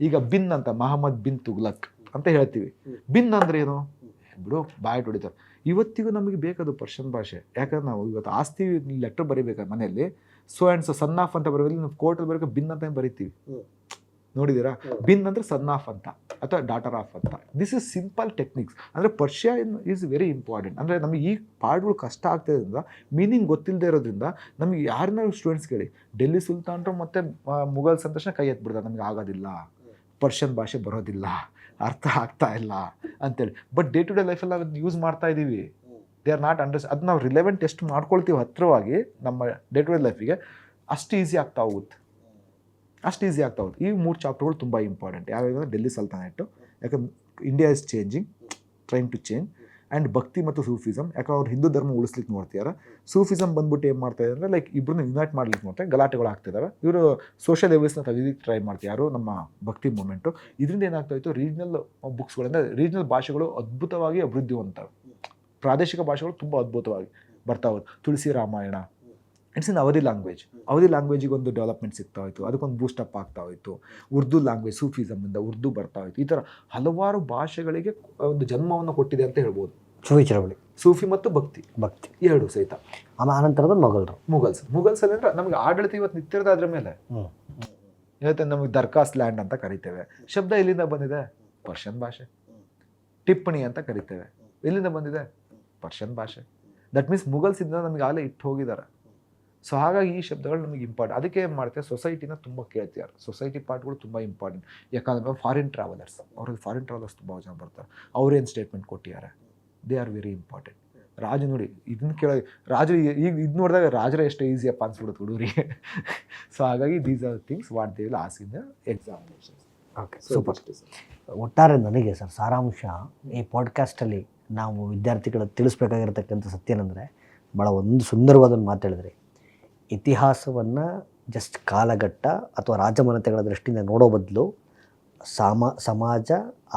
Speaker 2: ಈಗ ಬಿನ್ ಅಂತ, ಮಹಮ್ಮದ್ ಬಿನ್ ತುಗ್ಲಕ್ ಅಂತ ಹೇಳ್ತೀವಿ. ಬಿನ್ ಅಂದ್ರೆ ಏನು ಬಿಡು, ಬಾಯ್ ಹೊಡಿತಾರೆ. ಇವತ್ತಿಗೂ ನಮಗೆ ಬೇಕದು ಪರ್ಷಿಯನ್ ಭಾಷೆ. ಯಾಕಂದ್ರೆ ನಾವು ಇವತ್ತು ಆಸ್ತಿ ಲೆಟರ್ ಬರೀಬೇಕಾದ್ರೆ ಮನೆಯಲ್ಲಿ so and so son of ಅಂತ ಬರೀಬೇಕು, ನಾವು ಕೋರ್ಟಲ್ಲಿ ಬರೋಕೆ ಬಿನ್ ಅಂತ ಬರಿತೀವಿ. ನೋಡಿದ್ದೀರಾ? ಬಿನ್ ಅಂದರೆ ಸನ್ ಆಫ್ ಅಂತ ಅಥವಾ ಡಾಟರ್ ಆಫ್ ಅಂತ. This is simple techniques. ಅಂದರೆ ಪರ್ಷಿಯಾ ಈಸ್ ವೆರಿ ಇಂಪಾರ್ಟೆಂಟ್. ಅಂದರೆ ನಮಗೆ ಈ ಪಾರ್ಟ್ಗಳು ಕಷ್ಟ ಆಗ್ತಾಯಿದ್ರಿಂದ, ಮೀನಿಂಗ್ ಗೊತ್ತಿಲ್ಲದೆ ಇರೋದ್ರಿಂದ ನಮಗೆ ಯಾರನ್ನ ಸ್ಟೂಡೆಂಟ್ಸ್ ಕೇಳಿ, ಡೆಲ್ಲಿ ಸುಲ್ತಾನ್ರು ಮತ್ತು ಮುಘಲ್ಸ್ ಅಂದ ತಕ್ಷಣ ಕೈ ಎತ್ಬಿಡ್ತಾರೆ, ನಮಗೆ ಆಗೋದಿಲ್ಲ, ಪರ್ಷಿಯನ್ ಭಾಷೆ ಬರೋದಿಲ್ಲ, ಅರ್ಥ ಆಗ್ತಾ ಇಲ್ಲ ಅಂತೇಳಿ. ಬಟ್ ಡೇ ಟು ಡೇ ಲೈಫಲ್ಲಿ ಅದನ್ನು ಯೂಸ್ ಮಾಡ್ತಾ ಇದ್ದೀವಿ. ದೇ ಆರ್ ನಾಟ್ ಅದು ನಾವು ರಿಲೆವೆಂಟ್ ಎಷ್ಟು ಮಾಡ್ಕೊಳ್ತೀವಿ ಹತ್ತಿರವಾಗಿ ನಮ್ಮ ಡೇ ಟು ಡೇ ಲೈಫಿಗೆ, ಅಷ್ಟು ಈಸಿ ಆಗ್ತಾ ಹೋಗುತ್ತೆ. ಈ 3 ಚಾಪ್ಟರ್ಗಳು ತುಂಬ ಇಂಪಾರ್ಟೆಂಟ್. ಯಾವ್ಯಾವ? ಡೆಲ್ಲಿ ಸಲ್ತಾನೇಟು, ಯಾಕಂದ್ರೆ India is changing, train to change, and Bhakti ಮತ್ತು ಸೂಫಿಸಮ್. ಯಾಕಂದ್ರೆ ಅವ್ರು ಹಿಂದೂ ಧರ್ಮ ಉಳಿಸ್ಲಿಕ್ಕೆ ನೋಡ್ತಿದ್ದಾರೆ. ಸೂಫಿಸಮ್ ಬಂದ್ಬಿಟ್ಟು ಏನು ಮಾಡ್ತಾ ಇದ್ದಾರೆ ಅಂದರೆ, ಲೈಕ್ ಇಬ್ಬರನ್ನ ಯುನೈಟ್ ಮಾಡ್ಲಿಕ್ಕೆ ನೋಡ್ತಾರೆ, ಗಲಾಟೆಗಳು ಆಗ್ತಿದ್ದಾವೆ. ಇವರು ಸೋಷಿಯಲ್ ಎವಿಸ್ನ ತೆಗೆದಿಕ್ಕೆ ಟ್ರೈ ಮಾಡ್ತಾರೆ ಯಾರು? ನಮ್ಮ ಭಕ್ತಿ ಮೂಮೆಂಟು. ಇದರಿಂದ ಏನಾಗ್ತಾ ಇತ್ತು, ರೀಜ್ನಲ್ ಬುಕ್ಸ್ಗಳಿಂದ ರೀಜ್ನಲ್ ಭಾಷೆಗಳು ಅದ್ಭುತವಾಗಿ ಅಭಿವೃದ್ಧಿ ಹೊಂದ್ತವೆ. ಪ್ರಾದೇಶಿಕ ಭಾಷೆಗಳು ತುಂಬ ಅದ್ಭುತವಾಗಿ ಬರ್ತಾ ಹೋಗುತ್ತೆ. ತುಳಸಿ ರಾಮಾಯಣ, ಇಟ್ಸ್ ಇನ್ ಅವಧಿ ಲ್ಯಾಂಗ್ವೇಜಿಗೆ ಒಂದು ಡೆವಲಪ್ಮೆಂಟ್ ಸಿಗ್ತಾ ಹೋಯಿತು, ಅದಕ್ಕೊಂದು ಬೂಸ್ಟಪ್ ಆಗ್ತಾ ಹೋಯಿತು. ಉರ್ದು ಲ್ಯಾಂಗ್ವೇಜ್, ಸೂಫಿಸಮ್ಮಿಂದ ಉರ್ದು ಬರ್ತಾ ಹೋಯಿತು. ಈ ಥರ ಹಲವಾರು ಭಾಷೆಗಳಿಗೆ ಒಂದು ಜನ್ಮವನ್ನು ಕೊಟ್ಟಿದೆ ಅಂತ ಹೇಳ್ಬೋದು ಸೂಫಿ ಮತ್ತು ಭಕ್ತಿ ಎರಡು ಸಹಿತ. ಅನಂತರದ
Speaker 1: ಮುಘಲ್ಸ್ ಅಂದರೆ ನಮಗೆ ಆಡಳಿತ ಇವತ್ತು ನಿಂತಿರೋದು ಅದ್ರ ಮೇಲೆ. ಇವತ್ತು ನಮಗೆ ದರ್ಕಾಸ್ ಲ್ಯಾಂಡ್ ಅಂತ ಕರಿತೇವೆ. ಶಬ್ದ ಎಲ್ಲಿಂದ ಬಂದಿದೆ? ಪರ್ಷಿಯನ್ ಭಾಷೆ. ಟಿಪ್ಪಣಿ ಅಂತ ಕರಿತೇವೆ, ಎಲ್ಲಿಂದ ಬಂದಿದೆ? ಪರ್ಷಿಯನ್ ಭಾಷೆ. ದಟ್ ಮೀನ್ಸ್ ಮುಘಲ್ಸ್ ಇಂದ ನಮಗೆ ಆಲೇ ಇಟ್ಟು ಹೋಗಿದ್ದಾರೆ. ಸೊ ಹಾಗಾಗಿ ಈ ಶಬ್ದಗಳು ನಮಗೆ ಇಂಪಾರ್ಟೆಂಟ್. ಅದಕ್ಕೆ ಏನು ಮಾಡ್ತಾರೆ, ಸೊಸೈಟಿನ ತುಂಬ ಕೇಳ್ತಿದ್ದಾರೆ. ಸೊಸೈಟಿ ಪಾರ್ಟ್ಗಳು ತುಂಬ ಇಂಪಾರ್ಟೆಂಟ್. ಯಾಕಂದರೆ ಫಾರಿನ್ ಟ್ರಾವೆಲರ್ಸ್ ತುಂಬ ಜನ ಬರ್ತಾರೆ. ಅವ್ರೇನು ಸ್ಟೇಟ್ಮೆಂಟ್ ಕೊಟ್ಟಿದ್ದಾರೆ, they are very important. Raju ನೋಡಿ, ಇದನ್ನ ರಾಜರು ಈಗ ಇದು ನೋಡಿದಾಗ ರಾಜರ ಎಷ್ಟು ಈಸಿಯಪ್ಪ ಅನ್ಸ್ಬಿಡುತ್ತೆ ಹುಡುಗರಿಗೆ. ಸೊ ಹಾಗಾಗಿ these are things what they will ask in the examinations.
Speaker 2: Okay, super. ಒಟ್ಟಾರೆ ನನಗೆ ಸರ್ ಸಾರಾಂಶ ಈ ಪಾಡ್ಕಾಸ್ಟಲ್ಲಿ ನಾವು ವಿದ್ಯಾರ್ಥಿಗಳು ತಿಳಿಸ್ಬೇಕಾಗಿರ್ತಕ್ಕಂಥ ಸತ್ಯನಂದರೆ, ಭಾಳ ಒಂದು ಸುಂದರವಾದ ಒಂದು ಮಾತು ಹೇಳಿದ್ರಿ. ಇತಿಹಾಸವನ್ನು ಜಸ್ಟ್ ಕಾಲಘಟ್ಟ ಅಥವಾ ರಾಜಮನೆತಗಳ ದೃಷ್ಟಿಯಿಂದ ನೋಡೋ ಬದಲು ಸಮಾಜ,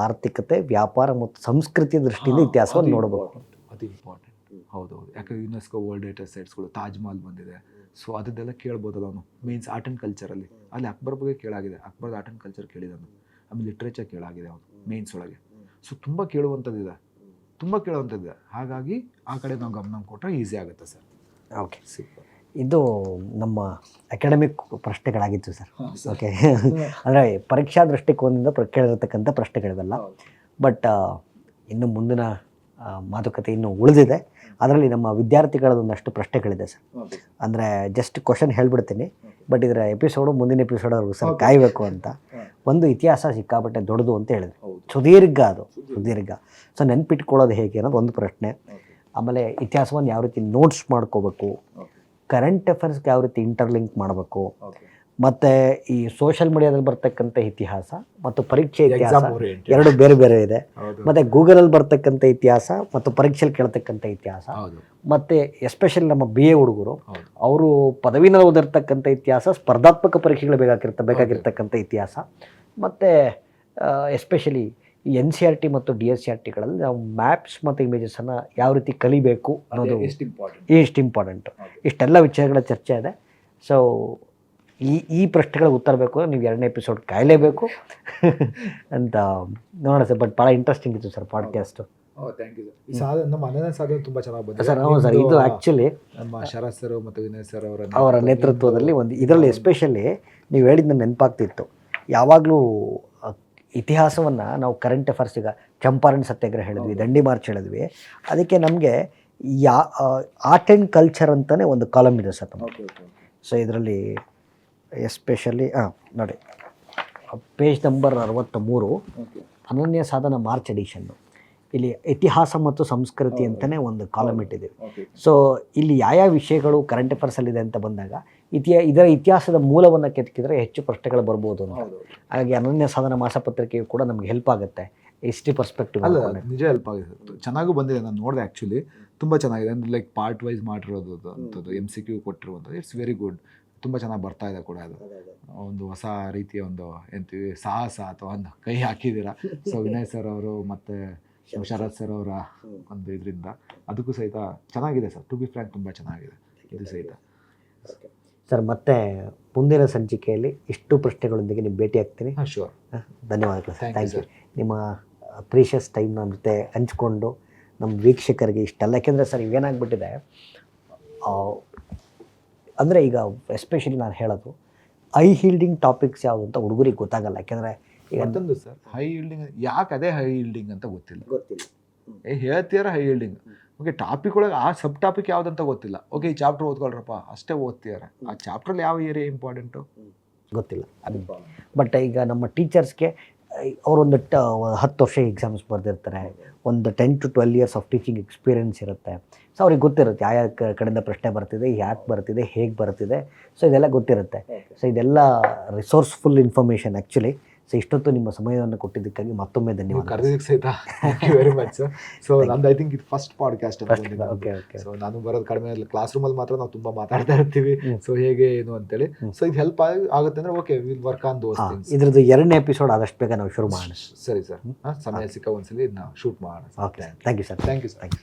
Speaker 2: ಆರ್ಥಿಕತೆ, ವ್ಯಾಪಾರ ಮತ್ತು ಸಂಸ್ಕೃತಿಯ ದೃಷ್ಟಿಯಿಂದ ಇತಿಹಾಸವನ್ನು ನೋಡಬೇಕು.
Speaker 1: ಅದು ಇಂಪಾರ್ಟೆಂಟ್. ಹೌದು. ಯಾಕಂದರೆ ಯುನೆಸ್ಕೋ ವರ್ಲ್ಡ್ ಹೆರಿಟೇಜ್ ಸೈಟ್ಸ್ಗಳು, ತಾಜ್ ಮಹಲ್ ಬಂದಿದೆ. ಸೊ ಅದನ್ನೆಲ್ಲ ಕೇಳ್ಬೋದಲ್ಲ ಅವನು. ಮೀನ್ಸ್ ಆರ್ಟ್ ಆ್ಯಂಡ್ ಕಲ್ಚರಲ್ಲಿ ಅಲ್ಲಿ ಅಕ್ಬರ್ ಬಗ್ಗೆ ಕೇಳಾಗಿದೆ, ಅಕ್ಬರ್ದು ಆರ್ಟ್ ಆ್ಯಂಡ್ ಕಲ್ಚರ್ ಕೇಳಿದನು. ಆಮೇಲೆ ಲಿಟ್ರೇಚರ್ ಕೇಳಾಗಿದೆ ಅವನು ಮೇನ್ಸ್ ಒಳಗೆ. ಸೊ ತುಂಬ ಕೇಳುವಂಥದ್ದಿದೆ. ಹಾಗಾಗಿ ಆ ಕಡೆ ನಾವು ಗಮನ ಕೊಟ್ಟರೆ ಈಸಿ ಆಗುತ್ತೆ ಸರ್.
Speaker 2: ಓಕೆ, ಇದು ನಮ್ಮ ಅಕಾಡೆಮಿಕ್ ಪ್ರಶ್ನೆಗಳಾಗಿತ್ತು ಸರ್. ಓಕೆ, ಅಂದರೆ ಪರೀಕ್ಷಾ ದೃಷ್ಟಿಕೋನದಿಂದ ಕೇಳಿರತಕ್ಕಂಥ ಪ್ರಶ್ನೆಗಳಿವೆಲ್ಲ. ಬಟ್ ಇನ್ನು ಮುಂದಿನ ಮಾತುಕತೆ ಇನ್ನೂ ಉಳಿದಿದೆ. ಅದರಲ್ಲಿ ನಮ್ಮ ವಿದ್ಯಾರ್ಥಿಗಳದೊಂದಷ್ಟು ಪ್ರಶ್ನೆಗಳಿದೆ ಸರ್. ಅಂದರೆ ಜಸ್ಟ್ ಕ್ವಶನ್ ಹೇಳ್ಬಿಡ್ತೀನಿ, ಬಟ್ ಇದರ ಎಪಿಸೋಡು ಮುಂದಿನ ಎಪಿಸೋಡ್ ಸರ್ ಕಾಯಬೇಕು ಅಂತ. ಒಂದು, ಇತಿಹಾಸ ಸಿಕ್ಕಾಪಟ್ಟೆ ದೊಡ್ಡದು ಅಂತ ಹೇಳಿದ್ರು, ಸುದೀರ್ಘ. ಸೊ ನೆನ್ಪಿಟ್ಕೊಳ್ಳೋದು ಹೇಗೆ ಅನ್ನೋದು ಒಂದು ಪ್ರಶ್ನೆ. ಆಮೇಲೆ ಇತಿಹಾಸವನ್ನು ಯಾವ ರೀತಿ ನೋಟ್ಸ್ ಮಾಡ್ಕೋಬೇಕು, ಕರೆಂಟ್ ಅಫೇರ್ಸ್ಗೆ ಯಾವ ರೀತಿ ಇಂಟರ್ಲಿಂಕ್ ಮಾಡಬೇಕು, ಮತ್ತು ಈ ಸೋಷಿಯಲ್ ಮೀಡಿಯಾದಲ್ಲಿ ಬರ್ತಕ್ಕಂಥ ಇತಿಹಾಸ ಮತ್ತು ಪರೀಕ್ಷೆ ಇತಿಹಾಸ ಎರಡು ಬೇರೆ ಬೇರೆ ಇದೆ. ಮತ್ತು ಗೂಗಲಲ್ಲಿ ಬರ್ತಕ್ಕಂಥ ಇತಿಹಾಸ ಮತ್ತು ಪರೀಕ್ಷೆಯಲ್ಲಿ ಕೇಳ್ತಕ್ಕಂಥ ಇತಿಹಾಸ, ಮತ್ತು ಎಸ್ಪೆಷಲಿ ನಮ್ಮ BA ಹುಡುಗರು ಅವರು ಪದವಿನ ಓದಿರ್ತಕ್ಕಂಥ ಇತಿಹಾಸ, ಸ್ಪರ್ಧಾತ್ಮಕ ಪರೀಕ್ಷೆಗಳು ಬೇಕಾಗಿರ್ತಕ್ಕಂಥ ಇತಿಹಾಸ, ಮತ್ತು ಎಸ್ಪೆಷಲಿ ಈ NCERT ಮತ್ತು DSCRTಗಳಲ್ಲಿ ನಾವು ಮ್ಯಾಪ್ಸ್ ಮತ್ತು ಇಮೇಜಸನ್ನು ಯಾವ ರೀತಿ ಕಲಿಬೇಕು ಅನ್ನೋದು ಎಷ್ಟು ಇಂಪಾರ್ಟೆಂಟು. ಇಷ್ಟೆಲ್ಲ ವಿಚಾರಗಳ ಚರ್ಚೆ ಇದೆ. ಸೊ ಈ ಪ್ರಶ್ನೆಗಳ ಉತ್ತರ ಬೇಕು, ನೀವು 2ನೇ ಎಪಿಸೋಡ್ ಕಾಯಲೇಬೇಕು ಅಂತ ನೋಡೋಣ ಸರ್. ಬಟ್ ಭಾಳ ಇಂಟ್ರೆಸ್ಟಿಂಗ್ ಇತ್ತು ಸರ್ ಪಾಡ್ಕಾಸ್ಟು.
Speaker 1: ನಮ್ಮ ಅನನ್ಯ ಸಾಧನೆ ತುಂಬ ಚೆನ್ನಾಗಿ ಬಂದಿದೆ
Speaker 2: ಸರ್. ಹೌದು ಸರ್, ಇದು ಆ್ಯಕ್ಚುಲಿ
Speaker 1: ನಮ್ಮ ಶರತ್ ಸರ್ ಮತ್ತು ವಿನಯ್ ಸರ್
Speaker 2: ಅವರ ನೇತೃತ್ವದಲ್ಲಿ ಒಂದು ಇದರಲ್ಲಿ ಎಸ್ಪೆಷಲಿ ನೀವು ಹೇಳಿದ ನೆನಪಾಗ್ತಿತ್ತು. ಯಾವಾಗಲೂ ಇತಿಹಾಸವನ್ನು ನಾವು ಕರೆಂಟ್ ಅಫೇರ್ಸ್, ಈಗ ಚಂಪಾರಣ್ ಸತ್ಯಾಗ್ರಹ ಹೇಳಿದ್ವಿ, ದಂಡಿ ಮಾರ್ಚ್ ಹೇಳಿದ್ವಿ, ಅದಕ್ಕೆ ನಮಗೆ ಆರ್ಟ್ ಆ್ಯಂಡ್ ಕಲ್ಚರ್ ಅಂತಲೇ ಒಂದು ಕಾಲಮ್ ಇದೆ ಸರ್ ನಮಗೆ. ಸೊ ಇದರಲ್ಲಿ ಎಸ್ಪೆಷಲಿ ನೋಡಿ, ಪೇಜ್ ನಂಬರ್ 63, ಅನನ್ಯ ಸಾಧನ ಮಾರ್ಚ್ ಎಡಿಷನ್ನು. ಇಲ್ಲಿ ಇತಿಹಾಸ ಮತ್ತು ಸಂಸ್ಕೃತಿ ಅಂತಲೇ ಒಂದು ಕಾಲಮ್ ಇಟ್ಟಿದ್ದೀವಿ. ಸೊ ಇಲ್ಲಿ ಯಾವ ವಿಷಯಗಳು ಕರೆಂಟ್ ಅಫೇರ್ಸಲ್ಲಿದೆ ಅಂತ ಬಂದಾಗ ಇದರ ಇತಿಹಾಸದ ಮೂಲವನ್ನು ಕೆದಕಿದ್ರೆ ಹೆಚ್ಚು ಪ್ರಶ್ನೆಗಳು ಬರ್ಬೋದು ಅಂತ. ಹಾಗಾಗಿ ಅನನ್ಯ ಸಾಧನ ಮಾಸಪತ್ರಿಕೆಯು ಕೂಡ ನಮ್ಗೆ ಹೆಲ್ಪ್ ಆಗುತ್ತೆ ಹಿಸ್ಟ್ರಿ ಪರ್ಸ್ಪೆಕ್ಟಿವ್.
Speaker 1: ಅಲ್ಲ, ನಿಜ ಹೆಲ್ಪ್ ಆಗಿದೆ, ಚೆನ್ನಾಗೂ ಬಂದಿದೆ. ನಾನು ನೋಡಿದೆ ಆ್ಯಕ್ಚುಲಿ, ತುಂಬ ಚೆನ್ನಾಗಿದೆ. ಅಂದರೆ ಲೈಕ್ ಪಾರ್ಟ್ ವೈಸ್ ಮಾಡಿರೋದು ಅಂಥದ್ದು, MCQ ಕೊಟ್ಟಿರುವಂಥದ್ದು, ಇಟ್ಸ್ ವೆರಿ ಗುಡ್. ತುಂಬ ಚೆನ್ನಾಗಿ ಬರ್ತಾ ಇದೆ ಕೂಡ. ಅದು ಒಂದು ಹೊಸ ರೀತಿಯ ಒಂದು ಎಂತೀವಿ ಸಾಹಸ ಅಥವಾ ಒಂದು ಕೈ ಹಾಕಿದ್ದೀರಾ. ಸೊ ವಿನಯ್ ಸರ್ ಅವರು ಮತ್ತು ಶರತ್ ಸರ್ ಅವರ ಒಂದು ಇದರಿಂದ ಅದಕ್ಕೂ ಸಹಿತ ಚೆನ್ನಾಗಿದೆ ಸರ್. ಟು ಬಿ ಫ್ರ್ಯಾಂಕ್ ತುಂಬ ಚೆನ್ನಾಗಿದೆ ಇದು ಸಹಿತ
Speaker 2: ಸರ್. ಮತ್ತೆ ಮುಂದಿನ ಸಂಚಿಕೆಯಲ್ಲಿ ಇಷ್ಟು ಪ್ರಶ್ನೆಗಳೊಂದಿಗೆ ನೀವು ಭೇಟಿ ಆಗ್ತೀನಿ.
Speaker 1: ಶೂರ್.
Speaker 2: ಧನ್ಯವಾದಗಳು ಸರ್. Thank you. ನಿಮ್ಮ ಪ್ರೀಷಿಯಸ್ ಟೈಮ್ ನಮ್ಮ ಜೊತೆ ಹಂಚ್ಕೊಂಡು ನಮ್ಮ ವೀಕ್ಷಕರಿಗೆ ಇಷ್ಟೆಲ್ಲ. ಯಾಕೆಂದರೆ ಸರ್ ಇವೇನಾಗ್ಬಿಟ್ಟಿದೆ ಅಂದರೆ ಈಗ ಎಸ್ಪೆಷಲಿ ನಾನು ಹೇಳೋದು ಹೈ ಹೀಲ್ಡಿಂಗ್ ಟಾಪಿಕ್ಸ್ ಯಾವುದು ಅಂತ ಹುಡುಗರಿಗೆ ಗೊತ್ತಾಗಲ್ಲ. ಯಾಕೆಂದರೆ ಈಗ
Speaker 1: ಮತ್ತೊಂದು ಸರ್, ಹೈ ಹೀಲ್ಡಿಂಗ್ ಯಾಕೆ ಅದೇ ಹೈ ಹೀಲ್ಡಿಂಗ್ ಅಂತ ಗೊತ್ತಿಲ್ಲ. ಹೇಳ್ತೀಯಾರ ಹೈ ಹೀಲ್ಡಿಂಗ್, ಓಕೆ, ಟಾಪಿಕ್ ಒಳಗೆ ಆ ಸಬ್ ಟಾಪಿಕ್ ಯಾವುದಂತ ಗೊತ್ತಿಲ್ಲ. ಓಕೆ, ಈ ಚಾಪ್ಟರ್ ಓದ್ಕೊಳ್ರಪ್ಪ ಅಷ್ಟೇ ಓದ್ತೀಯಾರ. ಆ ಚಾಪ್ಟ್ರಲ್ಲಿ ಯಾವ ಏರಿಯಾ ಇಂಪಾರ್ಟೆಂಟು ಗೊತ್ತಿಲ್ಲ. ಬಟ್ ಈಗ ನಮ್ಮ ಟೀಚರ್ಸ್ಗೆ ಅವರೊಂದು 10 ವರ್ಷ ಎಕ್ಸಾಮ್ಸ್ ಬರೆದಿರ್ತಾರೆ, ಒಂದು 10 to 12 years of teaching experience ಇರುತ್ತೆ. ಸೊ ಅವ್ರಿಗೆ ಗೊತ್ತಿರುತ್ತೆ ಯಾವ ಕಡೆಯಿಂದ ಪ್ರಶ್ನೆ ಬರ್ತಿದೆ, ಯಾಕೆ ಬರ್ತಿದೆ, ಹೇಗೆ ಬರ್ತಿದೆ. ಸೊ ಇದೆಲ್ಲ ಗೊತ್ತಿರುತ್ತೆ. ಸೊ ಇದೆಲ್ಲ ರಿಸೋರ್ಸ್ಫುಲ್ ಇನ್ಫಾರ್ಮೇಷನ್ ಆ್ಯಕ್ಚುಲಿ. ಸೊ ಇಷ್ಟೊತ್ತು ನಿಮ್ಮ ಸಮಯವನ್ನು ಕೊಟ್ಟಿದ್ದಕ್ಕಾಗಿ ಮತ್ತೊಮ್ಮೆ ಧನ್ಯವಾದ. ಕರೆದಿದ್ದಕ್ಕೆ ಸಹಿತ thank you very much sir. So ನಂದು ಐ ಥಿಂಕ್ ಇದು ಫಸ್ಟ್ ಪಾಡ್ಕಾಸ್ಟ್ ಅಂತ. ಸೊ ನಾನು ಬರೋದು ಕಡಿಮೆ, ಕ್ಲಾಸ್ ರೂಮಲ್ಲಿ ಮಾತ್ರ ನಾವು ತುಂಬ ಮಾತಾಡ್ತಾ ಇರ್ತೀವಿ. ಸೊ ಹೇಗೆ ಏನು ಅಂತೇಳಿ. ಸೊ ಇದು ಹೆಲ್ಪ್ ಆಗುತ್ತೆ ಅಂದರೆ okay, will work on those things.
Speaker 2: ಇದ್ರದ್ದು 2ನೇ ಎಪಿಸೋಡ್ ಆದಷ್ಟು ಬೇಗ ನಾವು ಶುರು ಮಾಡೋಣ.
Speaker 1: ಸರಿ ಸರ್, ಸಮಯ ಸಿಕ್ಕ ಒಂದ್ಸಲಿ ಇದನ್ನ ಶೂಟ್ ಮಾಡೋಣ.
Speaker 2: Okay, thank you sir.
Speaker 1: Thank you sir.